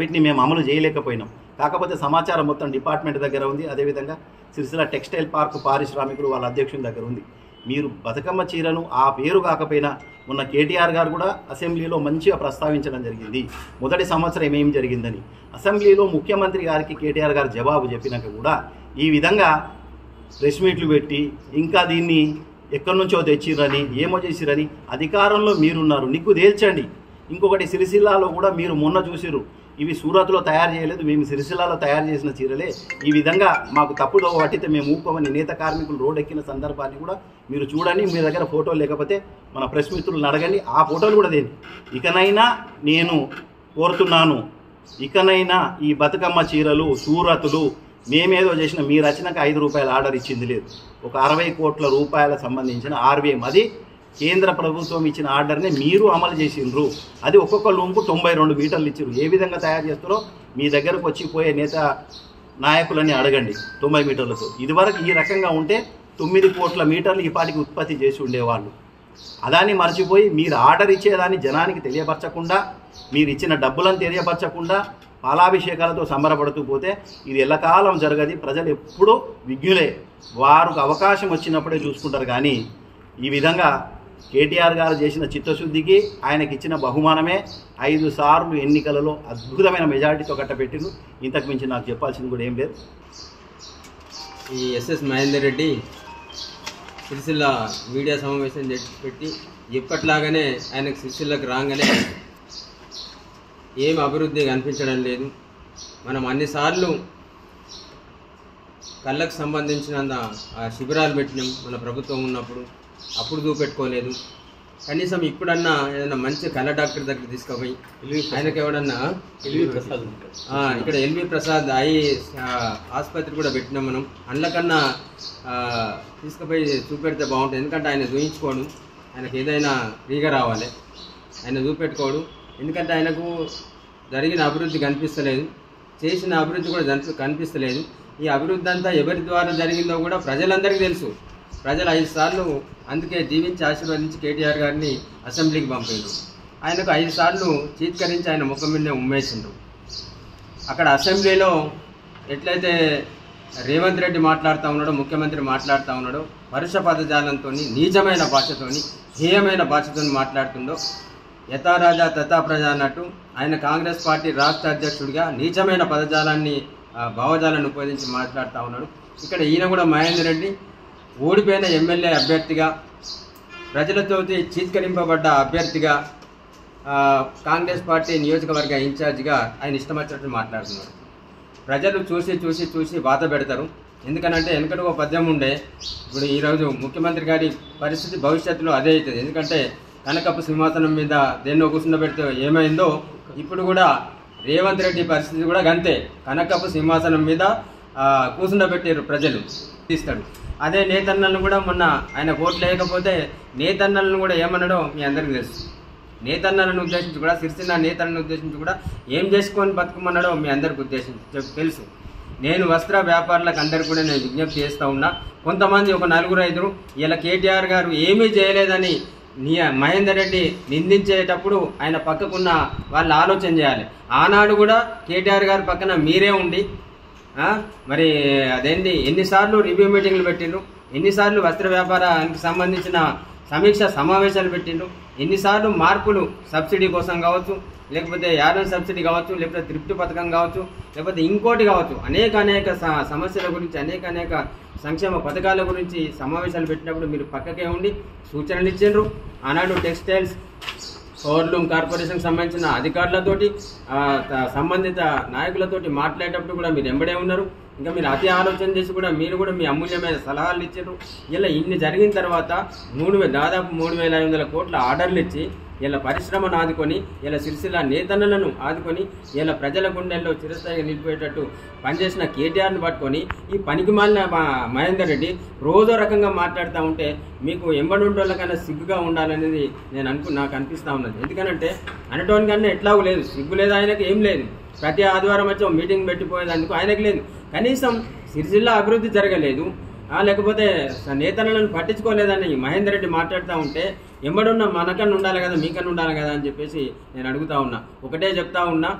వీటిని మేము అమలు చేయలేకపోయినాం. కాకపోతే సమాచారం మొత్తం డిపార్ట్మెంట్ దగ్గర ఉంది. అదేవిధంగా సిరిసిల్ల టెక్స్టైల్ పార్క్ పారిశ్రామికులు వాళ్ళ అధ్యక్షుని దగ్గర ఉంది. మీరు బతుకమ్మ చీరను ఆ పేరు కాకపోయినా మొన్న కేటీఆర్ గారు కూడా అసెంబ్లీలో మంచిగా ప్రస్తావించడం జరిగింది. మొదటి సంవత్సరం ఏం జరిగిందని అసెంబ్లీలో ముఖ్యమంత్రి గారికి కేటీఆర్ గారు జవాబు చెప్పినాక కూడా ఈ విధంగా ప్రెస్ మీట్లు పెట్టి ఇంకా దీన్ని ఎక్కడి నుంచో తెచ్చిరని ఏమో చేసిరని అధికారంలో మీరున్నారు, నీకు తేల్చండి. ఇంకొకటి సిరిసిల్లాలో కూడా మీరు మొన్న చూసిరు, ఇవి సూరత్లో తయారు చేయలేదు, మేము సిరిసిల్లాలో తయారు చేసిన చీరలే. ఈ విధంగా మాకు తప్పుదో పట్టితే మేము ఊకోమని నేత కార్మికులు రోడ్ ఎక్కిన సందర్భాన్ని కూడా మీరు చూడండి. మీ దగ్గర ఫోటోలు లేకపోతే మన ప్రెస్ మిత్రులను అడగండి, ఆ ఫోటోలు కూడా దేని. ఇకనైనా నేను కోరుతున్నాను, ఇకనైనా ఈ బతుకమ్మ చీరలు సూరతులు మేమేదో చేసిన మీ రచనకు 5 రూపాయల ఆర్డర్ ఇచ్చింది లేదు. ఒక 60 కోట్ల రూపాయల సంబంధించిన RBM అది కేంద్ర ప్రభుత్వం ఇచ్చిన ఆర్డర్ని మీరు అమలు చేసిండ్రు. అది ఒక్కొక్క లూంపు 92 మీటర్లు ఇచ్చారు. ఏ విధంగా తయారు చేస్తారో మీ దగ్గరకు వచ్చిపోయే నేత నాయకులని అడగండి 90 మీటర్లతో. ఇదివరకు ఈ రకంగా ఉంటే 9 కోట్ల మీటర్లు ఈ పాటికి ఉత్పత్తి చేసి ఉండేవాళ్ళు. అదాన్ని మర్చిపోయి మీరు ఆర్డర్ ఇచ్చేదాన్ని జనానికి తెలియపరచకుండా, మీరు ఇచ్చిన డబ్బులను తెలియపరచకుండా పాలాభిషేకాలతో సంబరపడుతూ పోతే ఇది ఎల్లకాలం జరగది. ప్రజలు ఎప్పుడూ విజ్ఞులే, వారికి అవకాశం వచ్చినప్పుడే చూసుకుంటారు. కానీ ఈ విధంగా కేటీఆర్ గారు చేసిన చిత్తశుద్ధికి ఆయనకి ఇచ్చిన బహుమానమే 5 సార్లు ఎన్నికలలో అద్భుతమైన మెజారిటీతో కట్టబెట్టిండు. ఇంతకు మించి నాకు చెప్పాల్సింది కూడా ఏం లేదు. ఈ ఎస్ఎస్ మహేందర్ రెడ్డి సిరిసిల్ల మీడియా సమావేశం పెట్టి ఎప్పట్లాగానే ఆయనకు సిరిసిల్లకు రాగానే ఏం అభివృద్ధి కనిపించడం లేదు. మనం అన్నిసార్లు కళ్ళకు సంబంధించిన శిబిరాలు పెట్టినాం మన ప్రభుత్వం ఉన్నప్పుడు, అప్పుడు చూపెట్టుకోలేదు. కనీసం ఇప్పుడన్నా ఏదైనా మంచి కళ్ళ డాక్టర్ దగ్గర తీసుకుపోయి ఆయనకు ఎవడన్నా ఇక్కడ ఎల్వి ప్రసాద్ ఆసుపత్రి కూడా పెట్టినాం మనం. అందుకన్నా తీసుకుపోయి చూపెడితే బాగుంటుంది. ఎందుకంటే ఆయన చూయించుకోడు, ఆయనకు ఏదైనా ఫ్రీగా రావాలి, ఆయన చూపెట్టుకోడు. ఎందుకంటే ఆయనకు జరిగిన అభివృద్ధి కనిపిస్తలేదు, చేసిన అభివృద్ధి కూడా కనిపిస్తలేదు. ఈ అభివృద్ధి అంతా ఎవరి ద్వారా జరిగిందో కూడా ప్రజలందరికీ తెలుసు. ప్రజలు 5 సార్లు అందుకే దీవించి ఆశీర్వదించి కేటీఆర్ గారిని అసెంబ్లీకి పంపారు. ఆయనకు 5 సార్లు చీత్కరించి ఆయన ముఖం మీదనే ఉమ్మేసిండ్రు. అక్కడ అసెంబ్లీలో ఎట్లయితే రేవంత్ రెడ్డి మాట్లాడుతూ ఉన్నాడో, ముఖ్యమంత్రి మాట్లాడుతూ ఉన్నాడో, పరుష పదజాలంతో, నీచమైన భాషతో, హేయమైన భాషతో మాట్లాడుతుండో, యథారాజా తథా ప్రజ అన్నట్టు ఆయన కాంగ్రెస్ పార్టీ రాష్ట్ర అధ్యక్షుడిగా నీచమైన పదజాలాన్ని భావజాలను ఉపయోగించి మాట్లాడుతూ ఉన్నాడు. ఇక్కడ ఈయన కూడా మహేందర్ రెడ్డి ఓడిపోయిన ఎమ్మెల్యే అభ్యర్థిగా, ప్రజలతో చీత్కరింపబడ్డ అభ్యర్థిగా, కాంగ్రెస్ పార్టీ నియోజకవర్గ ఇన్ఛార్జిగా ఆయన ఇష్టం వచ్చినట్టు మాట్లాడుతున్నారు. ప్రజలు చూసి వాత పెడతారు. ఎందుకనంటే వెనకటి ఒక పద్యం ఉండే, ఇప్పుడు ఈరోజు ముఖ్యమంత్రి గారి పరిస్థితి భవిష్యత్తులో అదే అవుతుంది. ఎందుకంటే కనకపు సింహాసనం మీద దేన్నో కూర్చుండబెడితే ఏమైందో ఇప్పుడు కూడా రేవంత్ రెడ్డి పరిస్థితి కూడా గంతే. కనకపు సింహాసనం మీద కూర్చుండబెట్టారు ప్రజలు, తీస్తాడు. అదే నేతన్నలను కూడా మొన్న ఆయన ఓట్లు లేకపోతే నేతన్నలను కూడా ఏమన్నాడో మీ అందరికీ తెలుసు. నేతన్నలను ఉద్దేశించి కూడా, సిరిసిల్ల నేతలను ఉద్దేశించి కూడా ఏం చేసుకొని బతుకమన్నాడో మీ అందరికి తెలుసు. నేను వస్త్ర వ్యాపారులకు అందరికీ కూడా నేను విజ్ఞప్తి చేస్తూ ఉన్నా. కొంతమంది ఒక 4-5 ఇలా కేటీఆర్ గారు ఏమీ చేయలేదని మహేందర్ రెడ్డి నిందించేటప్పుడు ఆయన పక్కకున్న వాళ్ళు ఆలోచన చేయాలి. ఆనాడు కూడా కేటీఆర్ గారి పక్కన మీరే ఉండి మరి అదేంటి ఎన్నిసార్లు రివ్యూ మీటింగ్లు పెట్టిండ్రు, ఎన్నిసార్లు వస్త్ర వ్యాపారానికి సంబంధించిన సమీక్ష సమావేశాలు పెట్టిండ్రు, ఎన్నిసార్లు మార్పులు సబ్సిడీ కోసం కావచ్చు, లేకపోతే యాదవ్ సబ్సిడీ కావచ్చు, లేకపోతే తృప్తి పథకం కావచ్చు, లేకపోతే ఇంకోటి కావచ్చు, అనేక సమస్యల గురించి, అనేక సంక్షేమ పథకాల గురించి సమావేశాలు పెట్టినప్పుడు మీరు పక్కకే ఉండి సూచనలు ఇచ్చిండ్రు. ఆనాడు టెక్స్టైల్స్ పవర్లూమ్ కార్పొరేషన్కి సంబంధించిన అధికారులతోటి, సంబంధిత నాయకులతోటి మాట్లాడేటప్పుడు కూడా మీరు ఎంబడే ఉన్నారు. ఇంకా మీరు అతి ఆలోచన చేసి కూడా మీరు కూడా మీ అమూల్యమైన సలహాలు ఇచ్చారు. ఇలా ఇన్ని జరిగిన తర్వాత దాదాపు 3,500 కోట్ల ఆర్డర్లు ఇచ్చి ఇలా పరిశ్రమను ఆదుకొని, ఇలా సిరిసిల్ల నేతన్నలను ఆదుకొని, ఇలా ప్రజల గుండెల్లో చిరస్థాయిగా నిలిపోయేటట్టు పనిచేసిన కేటీఆర్ని పట్టుకొని ఈ పనికిమాలిన మహేందర్ రెడ్డి రోజో రకంగా మాట్లాడుతూ ఉంటే మీకు ఎంబడుంటోళ్ళకన్నా సిగ్గుగా ఉండాలనేది నాకు అనిపిస్తూ ఉన్నది. ఎందుకనంటే అనటోనికన్నా ఎట్లాగూ లేదు, సిగ్గు లేదు ఆయనకి, ఏం లేదు. ప్రతి ఆదివారం వచ్చి మీటింగ్ పెట్టిపోయేందుకు ఆయనకు లేదు. కనీసం సిరిసిల్ల అభివృద్ధి జరగలేదు, లేకపోతే నేతలను పట్టించుకోలేదని మహేందర్ రెడ్డి మాట్లాడుతూ ఉంటే ఎంబడున్న మనకన్నా ఉండాలి కదా, మీకన్నా ఉండాలి కదా అని చెప్పేసి నేను అడుగుతా ఉన్నా. ఒకటే చెప్తా ఉన్నా,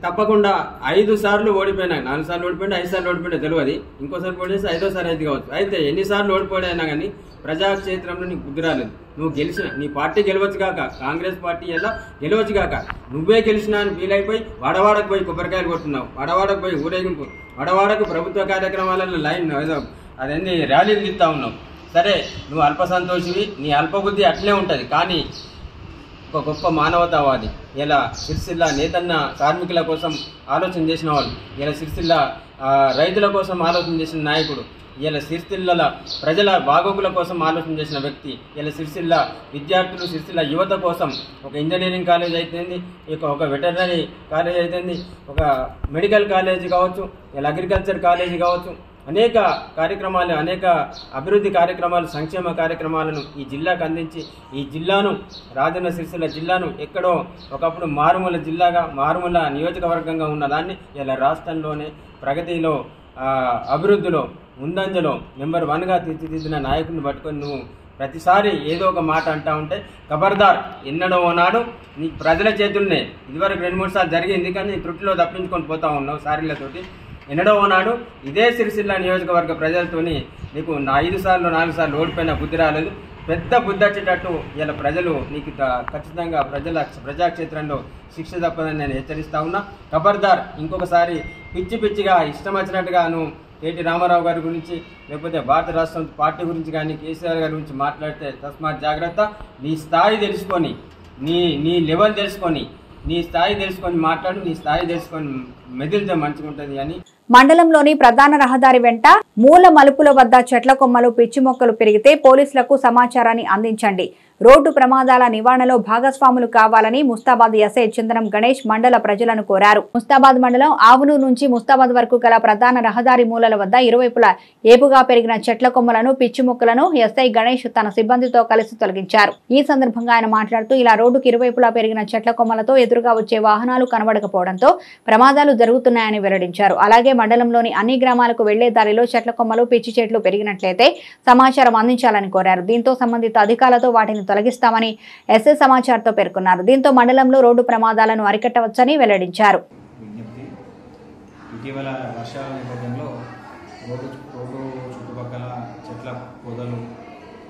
తప్పకుండా 5 సార్లు ఓడిపోయినా, 4 సార్లు ఓడిపోయినా, 5 సార్లు ఓడిపోయినా తెలియదు, ఇంకోసారి ఓడిస్తే 5వ సారి అయితే కావచ్చు. అయితే ఎన్నిసార్లు ఓడిపోయినా కానీ ప్రజాక్షేత్రంలో నీకు బుద్ధి రాలేదు. నువ్వు గెలిచిన, నీ పార్టీ గెలవచ్చు కాక, కాంగ్రెస్ పార్టీ ఎలా గెలవచ్చు కాక, నువ్వే గెలిచినా అని ఫీల్ అయిపోయి వాడవాడకు పోయి కొబ్బరికాయలు కొట్టున్నావు, వాడవాడకు పోయి ఊరేగింపు, వాడవాడకు ప్రభుత్వ కార్యక్రమాలలో లైన్ అదేంటి ర్యాలీలు తీస్తూ ఉన్నావు. సరే, నువ్వు అల్ప సంతోషివి, నీ అల్పబుద్ధి అట్లే ఉంటుంది. కానీ ఒక గొప్ప మానవతావాది, ఇలా సిరిసిల్ల నేతన్న కార్మికుల కోసం ఆలోచన చేసిన వాళ్ళు, ఇలా సిరిసిల్ల రైతుల కోసం ఆలోచన చేసిన నాయకుడు, ఇలా సిరిసిల్ల ప్రజల బాగోగుల కోసం ఆలోచన చేసిన వ్యక్తి, ఇలా సిరిసిల్ల విద్యార్థులు, సిరిసిల్ల యువత కోసం ఒక ఇంజనీరింగ్ కాలేజ్ అయితేంది, ఒక వెటర్నరీ కాలేజ్ అయితేంది, ఒక మెడికల్ కాలేజీ కావచ్చు, ఇలా అగ్రికల్చర్ కాలేజీ కావచ్చు, అనేక కార్యక్రమాలు, అనేక అభివృద్ధి కార్యక్రమాలు, సంక్షేమ కార్యక్రమాలను ఈ జిల్లాకు అందించి ఈ జిల్లాను, రాజన్న సిరిసిల్ల జిల్లాను ఎక్కడో ఒకప్పుడు మారుమూల జిల్లాగా, మారుమూల నియోజకవర్గంగా ఉన్నదాన్ని ఇలా రాష్ట్రంలోనే ప్రగతిలో, అభివృద్ధిలో ముందంజలో నెంబర్ 1గా తీర్చిదిద్దిన నాయకుడిని పట్టుకొని నువ్వు ప్రతిసారి ఏదో ఒక మాట అంటా ఉంటే ఖబర్దార్, ఎన్నడో నాడు నీ ప్రజల చేతుల్నే ఇదివరకు 2-3 సార్లు జరిగింది, కానీ త్రుటిలో తప్పించుకొని పోతా ఉన్నావు సారీలతోటి. ఎన్నడో నాడు ఇదే సిరిసిల్ల నియోజకవర్గ ప్రజలతోని నీకు 5 సార్లు 4 సార్లు ఓడిపోయిన బుద్ధి రాలేదు. పెద్ద బుద్ధి వచ్చేటట్టు ఇలా ప్రజలు నీకు ఖచ్చితంగా ప్రజాక్షేత్రంలో శిక్ష తప్పదని నేను హెచ్చరిస్తా ఉన్నా. ఖబర్దార్, ఇంకొకసారి పిచ్చిగా ఇష్టం వచ్చినట్టుగా నువ్వు కేటీ రామారావు గారి గురించి లేకపోతే భారత రాష్ట్రం పార్టీ గురించి కానీ కేసీఆర్ గారి గురించి మాట్లాడితే తస్మాత్ జాగ్రత్త. నీ స్థాయి తెలుసుకొని, నీ లెవెల్ తెలుసుకొని, నీ స్థాయి తెలుసుకొని మాట్లాడు, నీ స్థాయి తెలుసుకొని మెదిలితే మంచిగా ఉంటుంది అని. మండలంలోని ప్రధాన రహదారి వెంట మూల మలుపుల వద్ద చెట్ల కొమ్మలు, పిచ్చి మొక్కలు పెరిగితే పోలీసులకు సమాచారాన్ని అందించండి. రోడ్డు ప్రమాదాల నివారణలో భాగస్వాములు కావాలని ముస్తాబాద్ ఎస్ఐ చిందనం గణేష్ మండల ప్రజలను కోరారు. ముస్తాబాద్ మండలం ఆవునూరు నుంచి ముస్తాబాద్ వరకు గల ప్రధాన రహదారి మూలల వద్ద ఇరువైపులా ఏపుగా పెరిగిన చెట్ల కొమ్మలను, పిచ్చి మొక్కలను ఎస్ఐ గణేష్ తన సిబ్బందితో కలిసి తొలగించారు. ఈ సందర్భంగా ఆయన మాట్లాడుతూ ఇలా రోడ్డుకు ఇరువైపులా పెరిగిన చెట్ల కొమ్మలతో ఎదురుగా వచ్చే వాహనాలు కనబడకపోవడంతో ప్రమాదాలు జరుగుతున్నాయని వెల్లడించారు. అలాగే మండలంలోని అన్ని గ్రామాలకు వెళ్లే దారిలో చెట్ల కొమ్మలు, పిచ్చి చెట్లు పెరిగినట్లయితే సమాచారం అందించాలని కోరారు. దీంతో సంబంధిత అధికారులతో వాటిని తొలగిస్తామని ఎస్ఐ సమాచారంతో పేర్కొన్నారు. దీంతో మండలంలో రోడ్డు ప్రమాదాలను అరికట్టవచ్చని వెల్లడించారు. ఇటీవల వర్షాల నేపథ్యంలో రోడ్డు చుట్టుపక్కల చెట్ల పొదలు,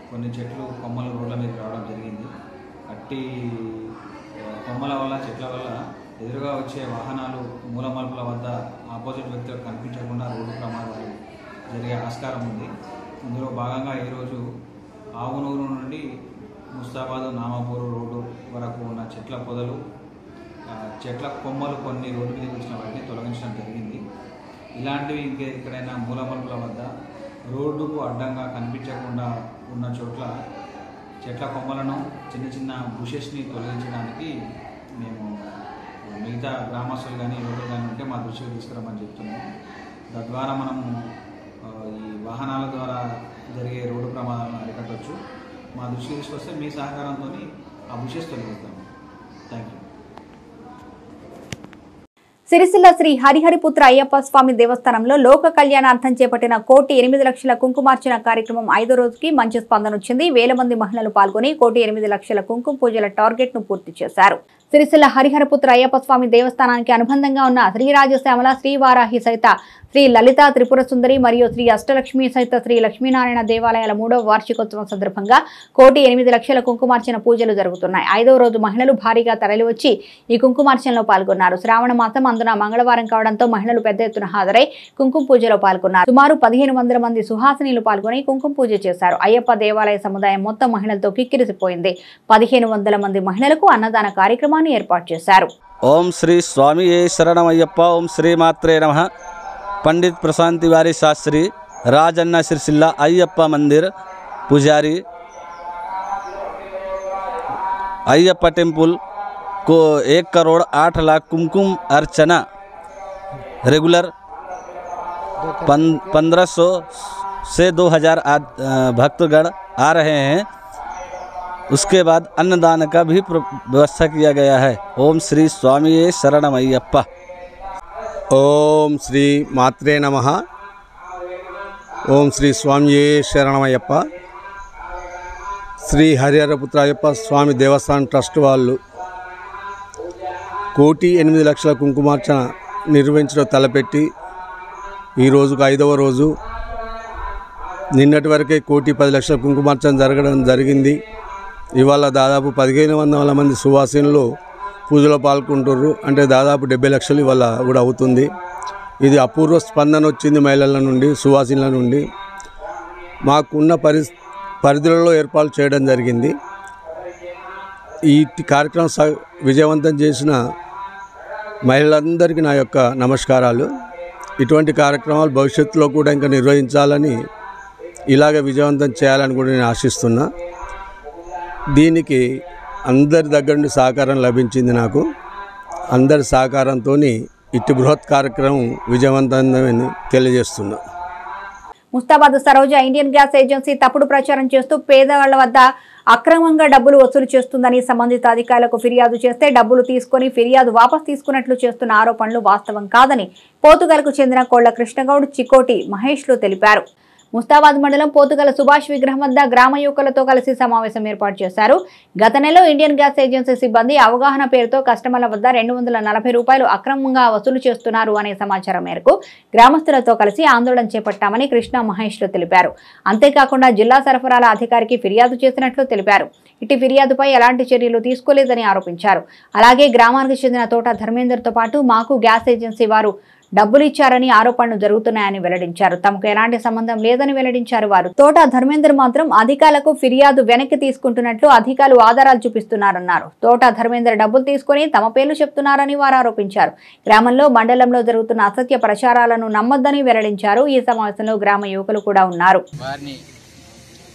కొన్ని చెట్లు కొమ్మలు రోడ్ల మీద రావడం జరిగింది. అట్టి కొమ్మల వల్ల, చెట్ల వల్ల ఎదురుగా వచ్చే వాహనాలు మూల మలుపుల వద్ద ఆపోజిట్ వ్యక్తులకు కనిపించకుండా రోడ్డు ప్రమాదాలు జరిగే ఆస్కారం ఉంది. ఇందులో భాగంగా ఈరోజు ఆవునూరు నుండి ముస్తాబాద్ నామాపూర్ రోడ్డు వరకు ఉన్న చెట్ల పొదలు, చెట్ల కొమ్మలు కొన్ని రోడ్డు మీదకి వచ్చిన వాటిని తొలగించడం జరిగింది. ఇలాంటివి ఎక్కడైనా మూల మలుపుల వద్ద రోడ్డుకు అడ్డంగా కనిపించకుండా ఉన్న చోట్ల చెట్ల కొమ్మలను, చిన్న బుషెస్ని తొలగించడానికి మేము మిగతా గ్రామస్తులు కానీ యువకులు కానీ ఉంటే మా దృష్టికి తీసుకురామని చెప్తున్నాము. తద్వారా మనము ఈ వాహనాల ద్వారా జరిగే రోడ్డు ప్రమాదాలను అరికట్టవచ్చు. మా దృష్టికి తీసుకొస్తే మీ సహకారంతో ఆ బుషెస్ తొలగిస్తాము. Thank you. సిరిసిల్ల శ్రీ హరిహరిపుత్ర అయ్యప్ప స్వామి దేవస్థానంలో లోక కళ్యాణార్థం చేపట్టిన 1,08,00,000 కుంకుమార్చన కార్యక్రమం 5వ రోజుకి మంచి స్పందన వచ్చింది. వేల మంది మహిళలు పాల్గొని 1,08,00,000 కుంకుమ పూజల టార్గెట్ ను పూర్తి చేశారు. సిరిసిల్ల హరిహరపుత్ర అయ్యప్ప స్వామి దేవస్థానానికి అనుబంధంగా ఉన్న శ్రీరాజశ్యామల, శ్రీవారాహి సహిత శ్రీ లలిత త్రిపుర సుందరి మరియు శ్రీ అష్టలక్ష్మి సహిత శ్రీ లక్ష్మీనారాయణ దేవాలయాల 3వ వార్షికోత్సవం సందర్భంగా 1,08,00,000 కుంకుమార్చన పూజలు జరుగుతున్నాయి. 5వ రోజు మహిళలు భారీగా తరలివచ్చి ఈ కుంకుమార్చనలో పాల్గొన్నారు. శ్రావణ మాసం అందున మంగళవారం కావడంతో మహిళలు పెద్ద ఎత్తున హాజరై కుంకుమ పూజలో పాల్గొన్నారు. సుమారు 1,500 మంది సుహాసినీలు పాల్గొని కుంకుమ పూజ చేశారు. అయ్యప్ప దేవాలయ సముదాయం మొత్తం మహిళలతో కిక్కిరిసిపోయింది. 1,500 మంది మహిళలకు అన్నదాన కార్యక్రమాన్ని ఏర్పాటు చేశారు. ఓం శ్రీ స్వామి శరణమయ్యప్ప. ఓం శ్రీ మాత్రే నమః. पंडित प्रशांत तिवारी शास्त्री, राजन्ना सिरसिल्ला अय्यप्पा मंदिर पुजारी, अय्यप्पा टेम्पल को 1,08,00,000 कुमकुम अर्चना रेगुलर 1,500 से 2,000 भक्तगण आ रहे हैं. उसके बाद अन्नदान का भी व्यवस्था किया गया है. ओम श्री स्वामी शरणमయ్యప్ప. ఓం శ్రీ మాత్రే నమః. ఓం శ్రీ స్వామి శరణమయ్యప్ప. శ్రీ హరిహరపుత్ర అయ్యప్ప స్వామి దేవస్థానం ట్రస్ట్ వాళ్ళు 1,08,00,000 కుంకుమార్చన నిర్వహించడం తలపెట్టి ఈ రోజుకు 5వ రోజు. నిన్నటి వరకే 1,10,00,000 కుంకుమార్చన జరగడం జరిగింది. ఇవాళ దాదాపు 1,500 మంది సువాసినులు పూజలో పాల్గొంటుర్రు. అంటే దాదాపు 70 లక్షలు ఇవాళ కూడా అవుతుంది. ఇది అపూర్వ స్పందన వచ్చింది మహిళల నుండి, సువాసినుల నుండి. మాకున్న పరిధులలో ఏర్పాటు చేయడం జరిగింది. ఈ కార్యక్రమం విజయవంతం చేసిన మహిళలందరికీ నా యొక్క నమస్కారాలు. ఇటువంటి కార్యక్రమాలు భవిష్యత్తులో కూడా ఇంకా నిర్వహించాలని, ఇలాగ విజయవంతం చేయాలని కూడా నేను ఆశిస్తున్నా. దీనికి అందరి దగ్గర నుండి సహకారం లభించింది. నాకు అందరి సహకారంతో ఇట్టి బృహత్ కార్యక్రమం విజయవంతమైందని తెలియజేస్తున్నా. Mustabad Saroja Indian gas agency తప్పుడు ప్రచారం చేస్తూ పేదవాళ్ల వద్ద అక్రమంగా డబ్బులు వసూలు చేస్తుందని సంబంధిత అధికారులకు ఫిర్యాదు చేస్తే డబ్బులు తీసుకుని ఫిర్యాదు వాపసు తీసుకున్నట్లు చేస్తున్న ఆరోపణలు వాస్తవం కాదని పోతుగల్కు చెందిన కోళ్ల కృష్ణగౌడ్, చికోటి మహేష్లు తెలిపారు. ముస్తాబాద్ మండలం పోతుగల సుభాష్ విగ్రహం వద్ద గ్రామ యువకులతో కలిసి సమావేశం ఏర్పాటు చేశారు. గత నెలలో ఇండియన్ గ్యాస్ ఏజెన్సీ సిబ్బంది అవగాహన పేరుతో కస్టమర్ల వద్ద 240 రూపాయలు అక్రమంగా వసూలు చేస్తున్నారు అనే సమాచారం మేరకు గ్రామస్తులతో కలిసి ఆందోళన చేపట్టామని కృష్ణ మహేష్లు తెలిపారు. అంతేకాకుండా జిల్లా సరఫరాల అధికారికి ఫిర్యాదు చేసినట్లు తెలిపారు. ఇటు ఫిర్యాదుపై ఎలాంటి చర్యలు తీసుకోలేదని ఆరోపించారు. అలాగే గ్రామానికి చెందిన తోట ధర్మేందర్తో పాటు మాకు గ్యాస్ ఏజెన్సీ వారు డబ్బులు ఇచ్చారని ఆరోపణలు జరుగుతున్నాయని వెల్లడించారు. తమకు ఎలాంటి సంబంధం లేదని వెల్లడించారు. వారు తోట ధర్మేందర్ మాత్రం అధికారులకు ఫిర్యాదు వెనక్కి తీసుకుంటున్నట్లు అధికారులు ఆధారాలు చూపిస్తున్నారన్నారు. తోట ధర్మేందర్ డబ్బులు తీసుకుని తమ పేర్లు చెప్తున్నారని వారు ఆరోపించారు. గ్రామంలో మండలంలో జరుగుతున్న అసత్య ప్రచారాలను నమ్మొద్దని వెల్లడించారు. ఈ సమావేశంలో గ్రామ యువకులు కూడా ఉన్నారు.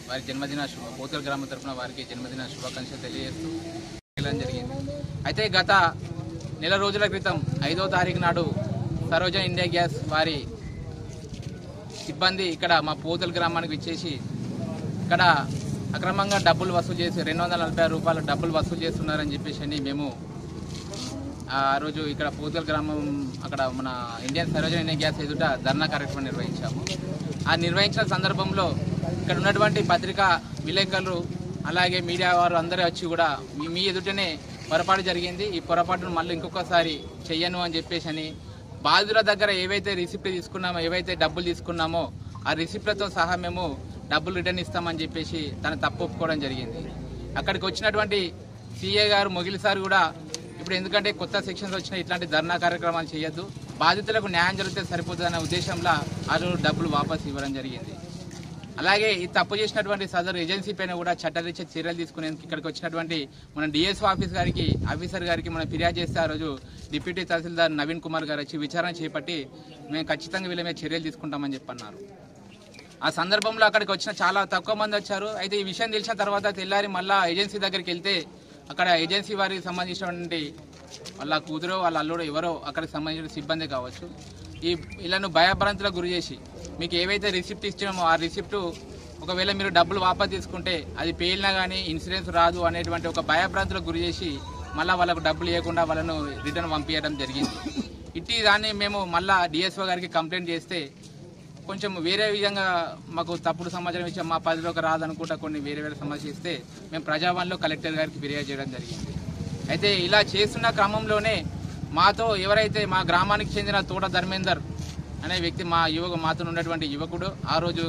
వారి జన్మదిన పోతుగల్ గ్రామం తరఫున వారికి జన్మదిన శుభాకాంక్షలు తెలియజేస్తూ జరిగింది. అయితే గత నెల రోజుల క్రితం 5వ తారీఖు నాడు సరోజన ఇండియా గ్యాస్ వారి సిబ్బంది ఇక్కడ మా పోతుగల్ గ్రామానికి విచ్చేసి ఇక్కడ అక్రమంగా డబ్బులు వసూలు చేసి 246 రూపాయలు డబ్బులు వసూలు చేస్తున్నారని చెప్పేసి మేము ఆ రోజు ఇక్కడ పోతుగల్ గ్రామం అక్కడ మన సరోజన ఇండియా గ్యాస్ ఎదుట ధర్నా కార్యక్రమం నిర్వహించాము. ఆ నిర్వహించిన సందర్భంలో ఇక్కడ ఉన్నటువంటి పత్రికా విలేకరులు అలాగే మీడియా వారు అందరూ వచ్చి కూడా మీ ఎదుటనే పొరపాటు జరిగింది, ఈ పొరపాటును మళ్ళీ ఇంకొకసారి చెయ్యను అని చెప్పేసి బాధితుల దగ్గర ఏవైతే రిసిప్ట్ తీసుకున్నామో ఏవైతే డబ్బులు తీసుకున్నామో ఆ రిసిప్ట్లతో సహా మేము డబ్బులు రిటర్న్ ఇస్తామని చెప్పేసి తన తప్పు ఒప్పుకోవడం జరిగింది. అక్కడికి వచ్చినటువంటి సిఏ గారు మొగిలి సార్ కూడా ఇప్పుడు ఎందుకంటే కొత్త సెక్షన్స్ వచ్చిన ఇట్లాంటి ధర్నా కార్యక్రమాలు చేయొద్దు, బాధితులకు న్యాయం జరిగితే సరిపోతుందనే ఉద్దేశంలో ఆ రోజు డబ్బులు వాపసు ఇవ్వడం జరిగింది. అలాగే ఈ తప్పు చేసినటువంటి సదరు ఏజెన్సీ పైన కూడా చట్టరీత్యా చర్యలు తీసుకునేందుకు ఇక్కడికి వచ్చినటువంటి మన డిఎస్ఓ ఆఫీసర్ గారికి మనం ఫిర్యాదు చేస్తే ఆ రోజు డిప్యూటీ తహసీల్దార్ నవీన్ కుమార్ గారు వచ్చి విచారణ చేపట్టి మేము ఖచ్చితంగా వీళ్ళ మీద చర్యలు తీసుకుంటామని చెప్పన్నారు. ఆ సందర్భంలో అక్కడికి వచ్చిన చాలా తక్కువ మంది వచ్చారు. అయితే ఈ విషయం తెలిసిన తర్వాత తెల్లారి మళ్ళా ఏజెన్సీ దగ్గరికి వెళ్తే అక్కడ ఏజెన్సీ వారికి సంబంధించినటువంటి వాళ్ళ కూతురో వాళ్ళ అల్లుడో ఎవరో అక్కడికి సంబంధించిన సిబ్బంది కావచ్చు వీళ్ళను భయభ్రాంతులకు గురి చేసి మీకు ఏవైతే రిసిప్ట్ ఇచ్చామో ఆ రిసిప్టు ఒకవేళ మీరు డబ్బులు వాపసు తీసుకుంటే అది పేలినా కానీ ఇన్సూరెన్స్ రాదు అనేటువంటి ఒక భయభ్రాంతులకు గురి చేసి మళ్ళీ వాళ్ళకు డబ్బులు ఇవ్వకుండా వాళ్ళను రిటర్న్ పంపించడం జరిగింది. ఇట్టి దాన్ని మేము మళ్ళీ డిఎస్ఓ గారికి కంప్లైంట్ చేస్తే కొంచెం వేరే విధంగా మాకు తప్పుడు సమాచారం ఇచ్చాం, మా పరిధిలోకి రాదనుకుంటా కొన్ని వేరే సమాచారం ఇస్తే మేము ప్రజావాణిలో కలెక్టర్ గారికి ఫిర్యాదు చేయడం జరిగింది. అయితే ఇలా చేస్తున్న క్రమంలోనే మాతో ఎవరైతే మా గ్రామానికి చెందిన తోట ధర్మేందర్ అనే వ్యక్తి మాతో ఉన్నటువంటి యువకుడు ఆ రోజు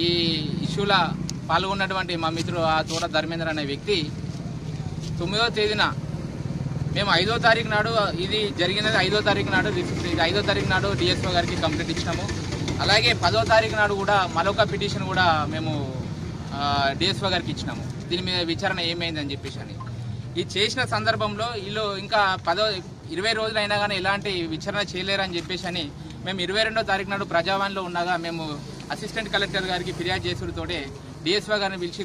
ఈ ఇష్యూల పాల్గొన్నటువంటి మా మిత్రుడు ఆ తోట ధర్మేందర్ అనే వ్యక్తి 9వ తేదీన మేము 5వ తారీఖు నాడు ఇది జరిగినది 5వ తారీఖు నాడు 5వ తారీఖు నాడు డిఎస్ఓ గారికి కంప్లైంట్ ఇచ్చినాము. అలాగే 10వ తారీఖు నాడు కూడా మరొక పిటిషన్ కూడా మేము డిఎస్ఓ గారికి ఇచ్చినాము. దీని మీద విచారణ ఏమైందని చెప్పేసి ఇది చేసిన సందర్భంలో వీళ్ళు ఇంకా 20 రోజులు అయినా కానీ ఎలాంటి విచారణ చేయలేరని చెప్పేసి మేము 22వ తారీఖు నాడు ప్రజావాణిలో ఉండగా మేము అసిస్టెంట్ కలెక్టర్ గారికి ఫిర్యాదు చేసుడుతోటే డిఎస్ఓ గారిని పిలిచి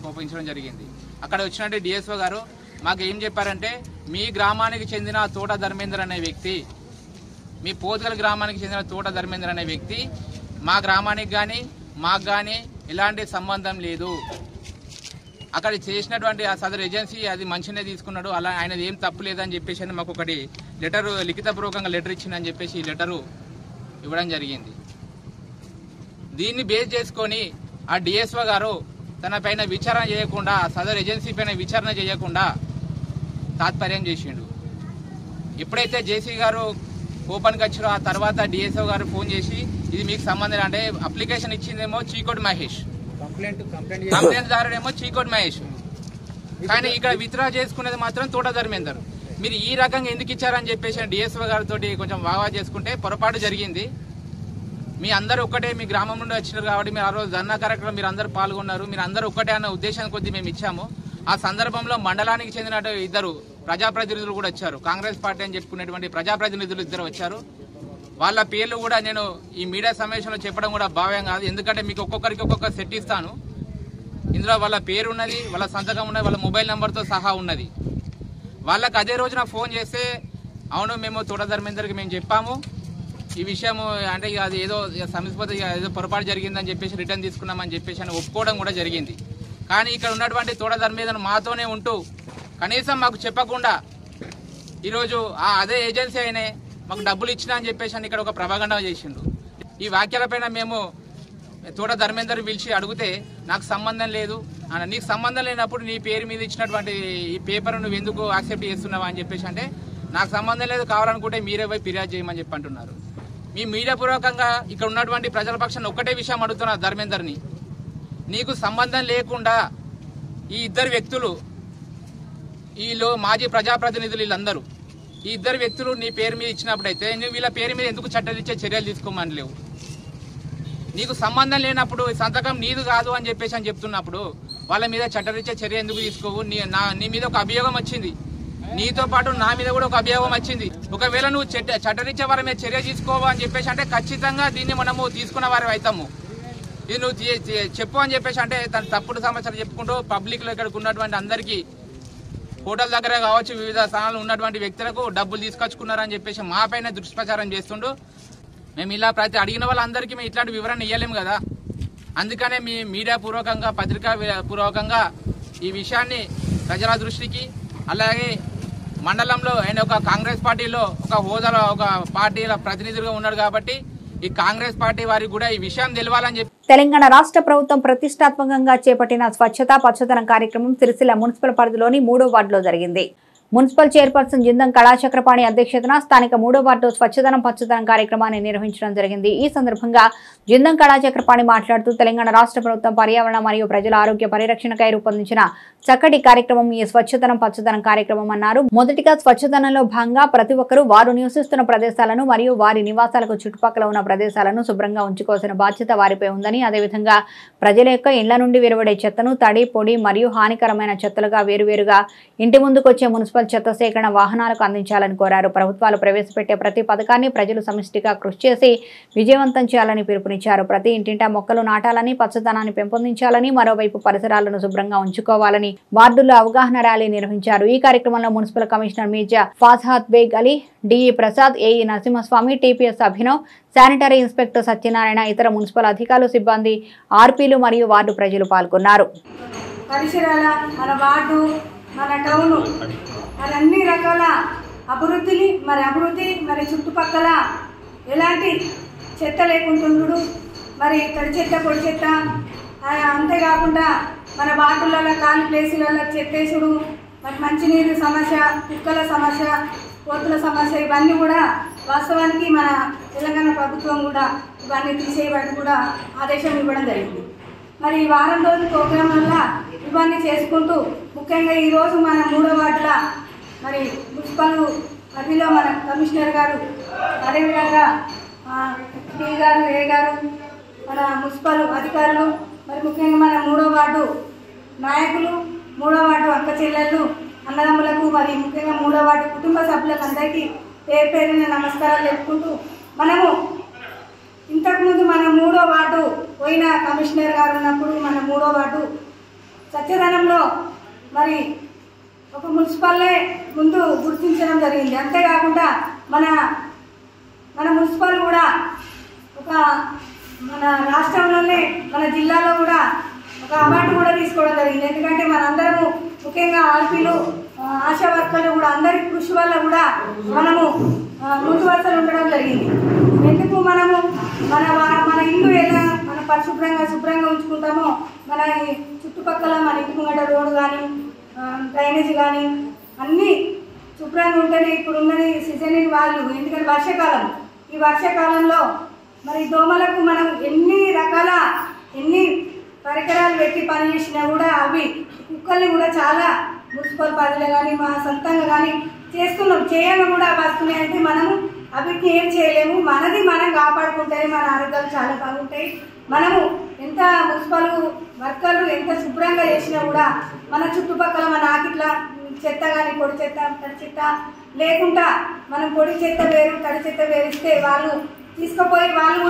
కోపించడం జరిగింది. అక్కడ వచ్చినట్టు డిఎస్ఓ గారు మాకు ఏం చెప్పారంటే మీ గ్రామానికి చెందిన తోట ధర్మేందర్ అనే వ్యక్తి మీ పోతుగల్ గ్రామానికి చెందిన తోట ధర్మేందర్ అనే వ్యక్తి మా గ్రామానికి కానీ మాకు కానీ ఎలాంటి సంబంధం లేదు, అక్కడ చేసినటువంటి ఆ సదరు ఏజెన్సీ అది మంచినే తీసుకున్నాడు, అలా ఆయనది ఏం తప్పు లేదని చెప్పేసి మాకు ఒకటి లెటరు లిఖితపూర్వకంగా లెటర్ ఇచ్చిందని చెప్పేసి ఈ లెటరు ఇవ్వడం జరిగింది. దీన్ని బేస్ చేసుకొని ఆ డిఎస్ఓ గారు తన పైన విచారణ చేయకుండా సదరు ఏజెన్సీ పైన విచారణ చేయకుండా తాత్పర్యం చేసిండు. ఎప్పుడైతే జేసీ గారు ఓపెన్కి వచ్చారో ఆ తర్వాత డిఎస్ఓ గారు ఫోన్ చేసి ఇది మీకు సంబంధం అంటే అప్లికేషన్ ఇచ్చిందేమో చీకోటి మహేష్, కంప్లైంట్ దారుడేమో చీకోటి మహేష్, కానీ ఇక్కడ విత్డ్రా చేసుకునేది మాత్రం తోట ధర్మేందర్. మీరు ఈ రకంగా ఎందుకు ఇచ్చారని చెప్పేసి డిఎస్ఓ గారితో కొంచెం వావా చేసుకుంటే పొరపాటు జరిగింది. మీ అందరూ ఒక్కటే, మీ గ్రామం నుండి వచ్చినారు కాబట్టి మీరు ఆ రోజు ధర్నా కార్యక్రమం మీరు అందరూ పాల్గొన్నారు, మీరు అందరూ ఒక్కటే అన్న ఉద్దేశం కొద్దీ మేము ఇచ్చాము. ఆ సందర్భంలో మండలానికి చెందిన 2 ప్రజాప్రతినిధులు కూడా వచ్చారు, కాంగ్రెస్ పార్టీ అని చెప్పుకునేటువంటి ప్రజాప్రతినిధులు 2 వచ్చారు. వాళ్ళ పేర్లు కూడా నేను ఈ మీడియా సమావేశంలో చెప్పడం కూడా భావ్యం కాదు, ఎందుకంటే మీకు ఒక్కొక్కరికి ఒక్కొక్క సెట్ ఇస్తాను. ఇందులో వాళ్ళ పేరు ఉన్నది, వాళ్ళ సంతకం ఉన్నది, వాళ్ళ మొబైల్ నెంబర్తో సహా ఉన్నది. వాళ్ళకి అదే రోజున ఫోన్ చేస్తే అవును మేము తోట ధర్మేందర్కి మేము చెప్పాము ఈ విషయము, అంటే అది ఏదో సమస్యపోతే ఏదో పొరపాటు జరిగిందని చెప్పేసి రిటర్న్ తీసుకున్నామని చెప్పేసి ఒప్పుకోవడం కూడా జరిగింది. కానీ ఇక్కడ ఉన్నటువంటి తోట ధర్మేందర్ మాతోనే ఉంటూ కనీసం మాకు చెప్పకుండా ఈరోజు అదే ఏజెన్సీ అయినే మాకు డబ్బులు ఇచ్చినా అని చెప్పేసి అని ఇక్కడ ఒక ప్రభాగండం చేసిండు. ఈ వ్యాఖ్యలపైన మేము తోట ధర్మేందర్ పిలిచి అడిగితే నాకు సంబంధం లేదు, నీకు సంబంధం లేనప్పుడు నీ పేరు మీద ఇచ్చినటువంటి ఈ పేపర్ నువ్వు ఎందుకు యాక్సెప్ట్ చేస్తున్నావా అని చెప్పేసి అంటే నాకు సంబంధం లేదు, కావాలనుకుంటే మీరే పోయి ఫిర్యాదు చేయమని చెప్పి అంటున్నారు. మీ మీడియా పూర్వకంగా ఇక్కడ ఉన్నటువంటి ప్రజల పక్షాన్ని ఒక్కటే విషయం అడుగుతున్నారు ధర్మేందర్ని, నీకు సంబంధం లేకుండా ఈ ఇద్దరు వ్యక్తులు వీళ్ళు మాజీ ప్రజాప్రతినిధులు వీళ్ళందరూ ఈ ఇద్దరు వ్యక్తులు నీ పేరు మీద ఇచ్చినప్పుడైతే నువ్వు వీళ్ళ పేరు మీద ఎందుకు చట్టరీత్యా చర్యలు తీసుకోమని లేవు? నీకు సంబంధం లేనప్పుడు సంతకం నీది కాదు అని చెప్పేసి అని చెప్తున్నప్పుడు వాళ్ళ మీద చట్టరీత్యా చర్య ఎందుకు తీసుకోవు? నీ మీద ఒక అభియోగం వచ్చింది, నీతో పాటు నా మీద కూడా ఒక అభియోగం వచ్చింది. ఒకవేళ నువ్వు చట్టరీత్యా వారి మీద చర్య తీసుకోవు అని చెప్పేసి అంటే ఖచ్చితంగా దీన్ని మనము తీసుకున్న వారి అవుతాము. ఇది నువ్వు చెప్పు అని చెప్పేసి అంటే తన తప్పుడు సమాచారం చెప్పుకుంటూ పబ్లిక్లో ఇక్కడికి ఉన్నటువంటి అందరికీ హోటల్ దగ్గర కావచ్చు వివిధ స్థానాలు ఉన్నటువంటి వ్యక్తులకు డబ్బులు తీసుకొచ్చుకున్నారని చెప్పేసి మా పైన దుష్ప్రచారం చేస్తుండు. మేము ఇలా ప్రతి అడిగిన వాళ్ళందరికీ మేము ఇట్లాంటి వివరణ ఇవ్వలేము కదా. అందుకనే మీ మీడియా పూర్వకంగా పత్రికా పూర్వకంగా ఈ విషయాన్ని ప్రజల దృష్టికి, అలాగే మండలంలో ఆయన ఒక కాంగ్రెస్ పార్టీలో ఒక హోదాలో ఒక పార్టీల ప్రతినిధులుగా ఉన్నాడు కాబట్టి ఈ కాంగ్రెస్ పార్టీ వారికి కూడా ఈ విషయం తెలవాలని చెప్పి తెలంగాణ రాష్ట్ర ప్రభుత్వం ప్రతిష్టాత్మకంగా చేపట్టిన స్వచ్ఛతా పచ్చదనం కార్యక్రమం సిరిసిల్ల మున్సిపల్ పరిధిలోని 3వ వార్డులో జరిగింది. మున్సిపల్ చైర్పర్సన్ జిందం కళాచక్రపాణి అధ్యక్షతన స్థానిక 3వ వార్డు స్వచ్ఛదనం పచ్చదనం కార్యక్రమాన్ని నిర్వహించడం జరిగింది. ఈ సందర్భంగా జిందం కళాచక్రపాణి మాట్లాడుతూ తెలంగాణ రాష్ట్ర ప్రభుత్వం పర్యావరణ మరియు ప్రజల ఆరోగ్య పరిరక్షణకై రూపొందించిన చక్కటి కార్యక్రమం ఈ స్వచ్ఛదనం పచ్చదనం కార్యక్రమం అన్నారు. మొదటిగా స్వచ్ఛదనంలో భాగంగా ప్రతి ఒక్కరూ వారు నివసిస్తున్న ప్రదేశాలను మరియు వారి నివాసాలకు చుట్టుపక్కల ఉన్న ప్రదేశాలను శుభ్రంగా ఉంచుకోవాల్సిన బాధ్యత వారిపై ఉందని, అదేవిధంగా ప్రజల యొక్క ఇళ్ల నుండి వెలువడే చెత్తను తడి, పొడి మరియు హానికరమైన చెత్తలుగా వేరువేరుగా ఇంటి ముందుకొచ్చే మున్సిపల్ చెత్త సేకరణ వాహనాలకు అందించాలని కోరారు. ప్రభుత్వాలు ప్రవేశపెట్టే ప్రతి పథకాన్ని ప్రజలు సమిష్టిగా కృషి చేసి విజయవంతం చేయాలని పిలుపునిచ్చారు. ప్రతి ఇంటింటా మొక్కలు నాటాలని, పచ్చదనాన్ని పెంపొందించాలని, మరోవైపు పరిసరాలను శుభ్రంగా ఉంచుకోవాలని వార్డుల్లో అవగాహన ర్యాలీ నిర్వహించారు. ఈ కార్యక్రమంలో municipal commissioner Mirza Fazad Baig Ali, DE Prasad, AE Narasimhaswamy, TPS Abhinav, sanitary inspector Satyanarayana, ఇతర మున్సిపల్ అధికారులు, సిబ్బంది, ఆర్పీలు మరియు వార్డు ప్రజలు పాల్గొన్నారు. పరిసరాల మన వార్డు మన టౌను మరి అన్ని రకాల అభివృద్ధి మరి చుట్టుపక్కల ఎలాంటి చెత్త లేకుంటుండు, మరి తడి చెత్త పొడి చెత్త, అంతేకాకుండా మన వార్డులలో ఖాళీ ప్లేసులలో చెత్తేసుడు, మరి మంచినీరు సమస్య, కుక్కల సమస్య, కోతుల సమస్య, ఇవన్నీ కూడా వాస్తవానికి మన తెలంగాణ ప్రభుత్వం కూడా ఇవన్నీ తీసేయబడి కూడా ఆదేశం ఇవ్వడం జరిగింది. మరి ఈ వారం రోజుల ప్రోగ్రాం వల్ల ఇవన్నీ చేసుకుంటూ ముఖ్యంగా ఈరోజు మన 3వ వార్డుల మరి మున్సిపల్ పరిధిలో మన కమిషనర్ గారు, అదేవిధంగా డి గారు, ఏ గారు, మన మున్సిపల్ అధికారులు, మరి ముఖ్యంగా మన 3వ వార్డు నాయకులు, 3వ వార్డు అక్క చెల్లెళ్ళు, అన్నదమ్ములకు, మరి ముఖ్యంగా 3వ వార్డు కుటుంబ సభ్యులకు అందరికీ పేరు పేరున నమస్కారాలు చెప్పుకుంటూ మనము ఇంతకుముందు మన 3వ వార్డు పోయిన కమిషనర్ గారు ఉన్నప్పుడు మన 3వ వార్డు స్వచ్ఛదనంలో మరి ఒక మున్సిపల్లే ముందు గుర్తించడం జరిగింది. అంతేకాకుండా మన మున్సిపల్ కూడా ఒక మన రాష్ట్రంలోనే మన జిల్లాలో కూడా ఒక అవార్డు కూడా తీసుకోవడం జరిగింది. ఎందుకంటే మనందరము ముఖ్యంగా ఆర్పీలు, ఆశా వర్కర్లు కూడా అందరి కృషి వల్ల కూడా మనము ముందు వరుసలు ఉండడం జరిగింది. ఎందుకు మనము మన ఇల్లు ఎలా మన శుభ్రంగా ఉంచుకుంటామో మన చుట్టుపక్కల మన ఇంటి ముంగట రోడ్డు కానీ డ్రైనేజీ కానీ అన్నీ శుభ్రంగా ఉంటేనే ఇప్పుడు ఉన్నది సీజన్ వాళ్ళు. ఎందుకంటే వర్షాకాలం, ఈ వర్షాకాలంలో మరి దోమలకు మనం ఎన్ని పరికరాలు పెట్టి పని చేసినా కూడా అవి కుక్కల్ని కూడా చాలా మున్సిపల్ పరిధిలో కానీ మా సొంతంగా కానీ చేయము కూడా వస్తున్నాయి. అంటే మనము అవిటిని ఏం చేయలేము. మనది మనం కాపాడుకుంటేనే మన ఆరోగ్యాలు చాలా బాగుంటాయి. మనము ఎంత మున్సిపల్ వర్కర్లు ఎంత శుభ్రంగా చేసినా కూడా మన చుట్టుపక్కల మన ఆకిట్ల చెత్త కానీ పొడి చెత్త, తడి చెత్త లేకుండా మనం పొడి చెత్త వేరు తడి చెత్త వేరిస్తే వాళ్ళు తీసుకుపోయి వాళ్ళు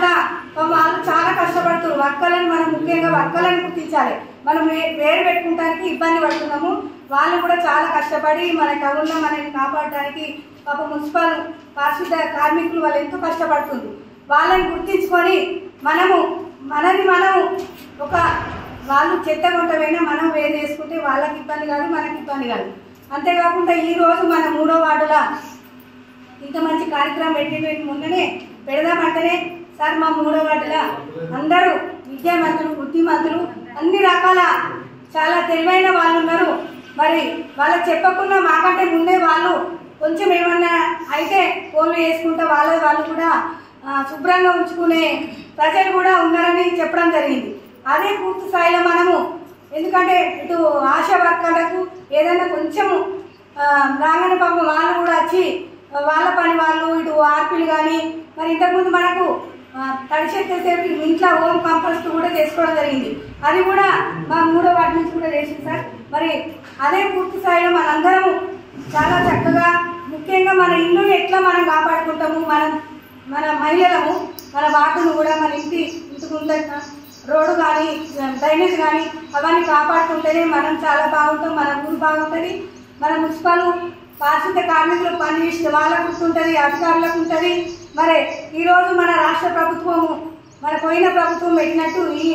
చాలా కష్టపడుతున్నారు. వర్కర్లను మనం ముఖ్యంగా వర్కర్లను గుర్తించాలి. మనం వేరు పెట్టుకోవడానికి ఇబ్బంది పడుతున్నాము. వాళ్ళు కూడా చాలా కష్టపడి మన టౌన్లో మనల్ని కాపాడటానికి పాప మున్సిపల్ పారిశుద్ధ కార్మికులు వాళ్ళు ఎంతో కష్టపడుతుంది. వాళ్ళని గుర్తించుకొని మనము ఒక వాళ్ళు చెత్త కొంటమైనా మనం వేరు చేసుకుంటే వాళ్ళకి ఇబ్బంది కాదు, మనకి ఇబ్బంది కాదు. అంతేకాకుండా ఈరోజు మన 3వ వార్డులో ఇంత మంచి కార్యక్రమం పెట్టిన ముందనే పెడదామంటేనే సార్ మా 3వ వార్డులో అందరూ విద్యావంతులు, బుద్ధిమంతులు, అన్ని రకాల చాలా తెలివైన వాళ్ళు ఉన్నారు. మరి వాళ్ళకి చెప్పకుండా మాకంటే ముందే వాళ్ళు కొంచెం ఏమన్నా అయితే ఫోన్లు వేసుకుంటే వాళ్ళు కూడా శుభ్రంగా ఉంచుకునే ప్రజలు కూడా ఉన్నారని చెప్పడం జరిగింది. అదే పూర్తి స్థాయిలో మనము, ఎందుకంటే ఇటు ఆశా వర్కర్లకు ఏదైనా కొంచెం రాగానే పాపం వాళ్ళు కూడా వచ్చి వాళ్ళ పని వాళ్ళు, ఇటు ఆర్పీలు కానీ, మరి ఇంతకుముందు మనకు తడిచెత్తేసేపు ఇంట్లో హోమ్ కంపోస్ట్ కూడా చేసుకోవడం జరిగింది. అది కూడా మా 3వ వార్డు నుంచి కూడా చేసింది సార్. మరి అదే పూర్తి స్థాయిలో మనందరము చాలా చక్కగా, ముఖ్యంగా మన ఇల్లుని ఎట్లా మనం కాపాడుకుంటాము, మన మహిళలము మన వార్డును కూడా మన ఇంటి ముందర రోడ్డు కానీ డ్రైనేజ్ కానీ అవన్నీ కాపాడుకుంటేనే మనం చాలా బాగుంటాం, మన ఊరు బాగుంటుంది. మన మున్సిపల్ పారిశుద్ధ కార్మికులకు పనిచేసిన వాళ్ళకు ఉంటుంది, అధికారులకు ఉంటుంది. మరి ఈరోజు మన రాష్ట్ర ప్రభుత్వము, మన పోయిన ప్రభుత్వం పెట్టినట్టు ఈ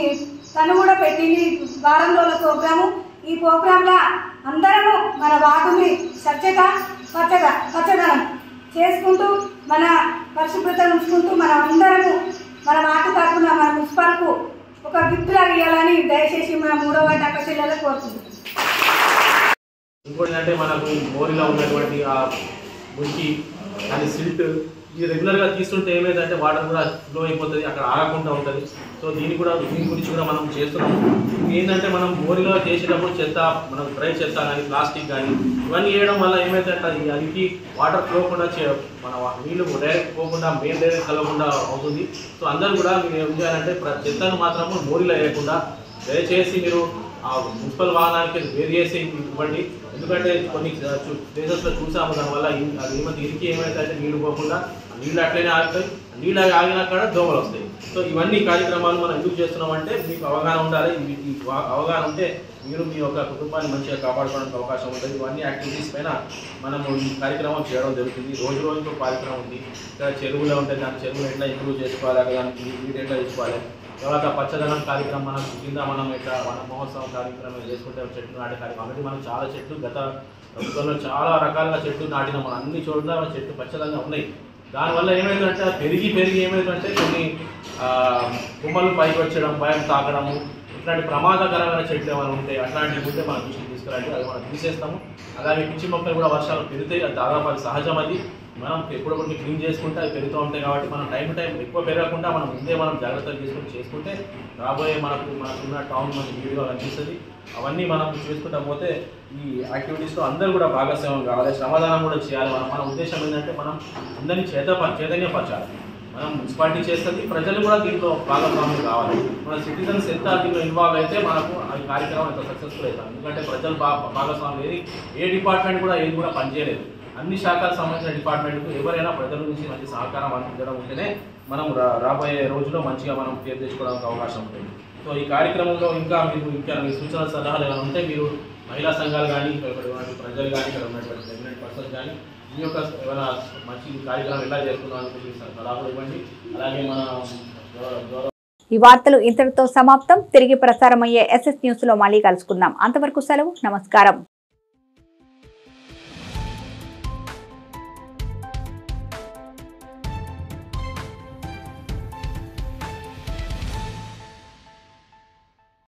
తను కూడా పెట్టింది వారం రోజుల ప్రోగ్రాము. ఈ ప్రోగ్రాంలో అందరము మన వార్డుని పచ్చదనం చేసుకుంటూ మన పరిశుభ్రత ఉంచుకుంటూ మనం అందరము మన వార్డు తరఫున మన మున్సిపల్కు ఒక గిఫ్ట్లా ఇవ్వాలని దయచేసి మన 3వ వార్డు అక్క చెల్లెలకు కోరుకుంటున్నాం. ఇంకోటి అంటే మనకు మోరిలో ఉన్నటువంటి ఆ మురికి దాని సిల్ట్ ఇది రెగ్యులర్గా తీస్తుంటే ఏమైందంటే వాటర్ కూడా ఫ్లో అయిపోతుంది, అక్కడ ఆగకుండా ఉంటుంది. సో దీని గురించి కూడా మనం చేస్తున్నాం. ఏంటంటే మనం మోరిలో చేసేటప్పుడు చెత్త, మనం డ్రై చెత్త కానీ ప్లాస్టిక్ కానీ ఇవన్నీ వేయడం వల్ల ఏమైందంటే అది వాటర్ ఫ్లో కూడా మన నీళ్ళు డైరెక్ట్ పోకుండా మెయిన్ డైరెక్ట్ కలవకుండా అవుతుంది. సో అందరూ కూడా మీరు ఏం చేయాలంటే చెత్తను మాత్రము మోరిలో వేయకుండా దయచేసి మీరు ఆ మున్సిపల్ వాహనానికి వేరు చేసి ఇవ్వండి. ఎందుకంటే కొన్ని ప్లేసెస్లో చూసాము, దానివల్ల అది ఇరికి ఏమైతే నీళ్లు పోకుండా నీళ్ళు అట్లనే ఆగుతాయి, నీళ్ళు ఆగినా కూడా దోమలు వస్తాయి. సో ఇవన్నీ కార్యక్రమాలు మనం ఎందుకు చేస్తున్నామంటే మీకు అవగాహన ఉండాలి. ఈ అవగాహన ఉంటే మీరు మీ యొక్క కుటుంబాన్ని మంచిగా కాపాడుకోవడానికి అవకాశం ఉంటుంది. ఇవన్నీ యాక్టివిటీస్ పైన మనము ఈ కార్యక్రమం చేయడం జరుగుతుంది. రోజుకు కార్యక్రమం ఉంది. ఇక్కడ చెరువులో ఉంటే దాని చెరువులు ఎట్లా ఇంప్రూవ్ చేసుకోవాలి, దానికి నీరు ఎట్లా తీసుకోవాలి, తర్వాత పచ్చదనం కార్యక్రమం మనం కింద మనం ఇట్లా మన మహోత్సవం కార్యక్రమం చేసుకుంటే చెట్లు నాటే కార్యక్రమం అనేది మనం చాలా చెట్లు గత ప్రభుత్వంలో చాలా రకాలుగా చెట్లు నాటినాం. మనం అన్ని చోట్ల చెట్లు పచ్చదంగా ఉన్నాయి. దానివల్ల ఏమైందంటే పెరిగి ఏమైందంటే కొన్ని కొమ్మలు పైకి వచ్చడం, భయం తాకడము, ఇట్లాంటి ప్రమాదకరమైన చెట్లు ఏమైనా ఉంటాయి అట్లాంటివి ఉంటే మనం దృష్టికి తీసుకురండి, అది మనం తీసేస్తాము. అలాగే పిచ్చి మొక్కలు కూడా వర్షాలు పెరుగుతాయి, అది దాదాపు అది సహజం. అది మనం ఎప్పుడొకటి క్లీన్ చేసుకుంటే అవి పెరుగుతూ ఉంటాయి. కాబట్టి మనం టైం ఎక్కువ పెరగకుండా మనం ముందే మనం జాగ్రత్తలు చేసుకుంటే రాబోయే మనకున్న టౌన్ మనకి వీడియో కనిపిస్తుంది. అవన్నీ మనం చేసుకుంటా పోతే ఈ యాక్టివిటీస్లో అందరూ కూడా భాగస్వామ్యం కావాలి, శ్రమదానం కూడా చేయాలి. మన ఉద్దేశం ఏంటంటే మనం అందరినీ చైతన్యపరచాలి. మనం మున్సిపాలిటీ చేస్తుంది, ప్రజలు కూడా దీంట్లో భాగస్వామ్యం కావాలి. మన సిటిజన్స్ ఎంత దీంట్లో ఇన్వాల్వ్ అయితే మనకు ఈ కార్యక్రమం ఎంత సక్సెస్ఫుల్ అవుతాం. ఎందుకంటే ప్రజలు భాగస్వామ్యం లేదు, ఏ డిపార్ట్మెంట్ కూడా ఏది కూడా పనిచేయలేదు. అన్ని శాఖలకు సంబంధించిన డిపార్ట్మెంట్కు ఎవరైనా ప్రజల నుంచి మంచి సహకారం అందించడం ఉంటేనే మనం రాబోయే రోజుల్లో మంచిగా మనం పేరు తెచ్చుకోవడానికి అవకాశం ఉంటుంది. సో ఈ కార్యక్రమంలో ఇంకా మీ సూచన సలహాలు ఏమైనా ఉంటే మీరు మహిళా సంఘాలు కానీ, ఇక్కడ ప్రజలు కానీ, ఇక్కడ ఉన్నటువంటి ప్రెగ్నెంట్ పర్సన్స్ కానీ మీ యొక్క ఏమైనా మంచి కార్యక్రమం ఎలా చేస్తున్నారని సలహాలు ఇవ్వండి. అలాగే మన ఈ వార్తలు ఇంతటితో సమాప్తం. తిరిగి ప్రసారమయ్యే SS న్యూస్లో మళ్ళీ కలుసుకుందాం. అంతవరకు సెలవు, నమస్కారం.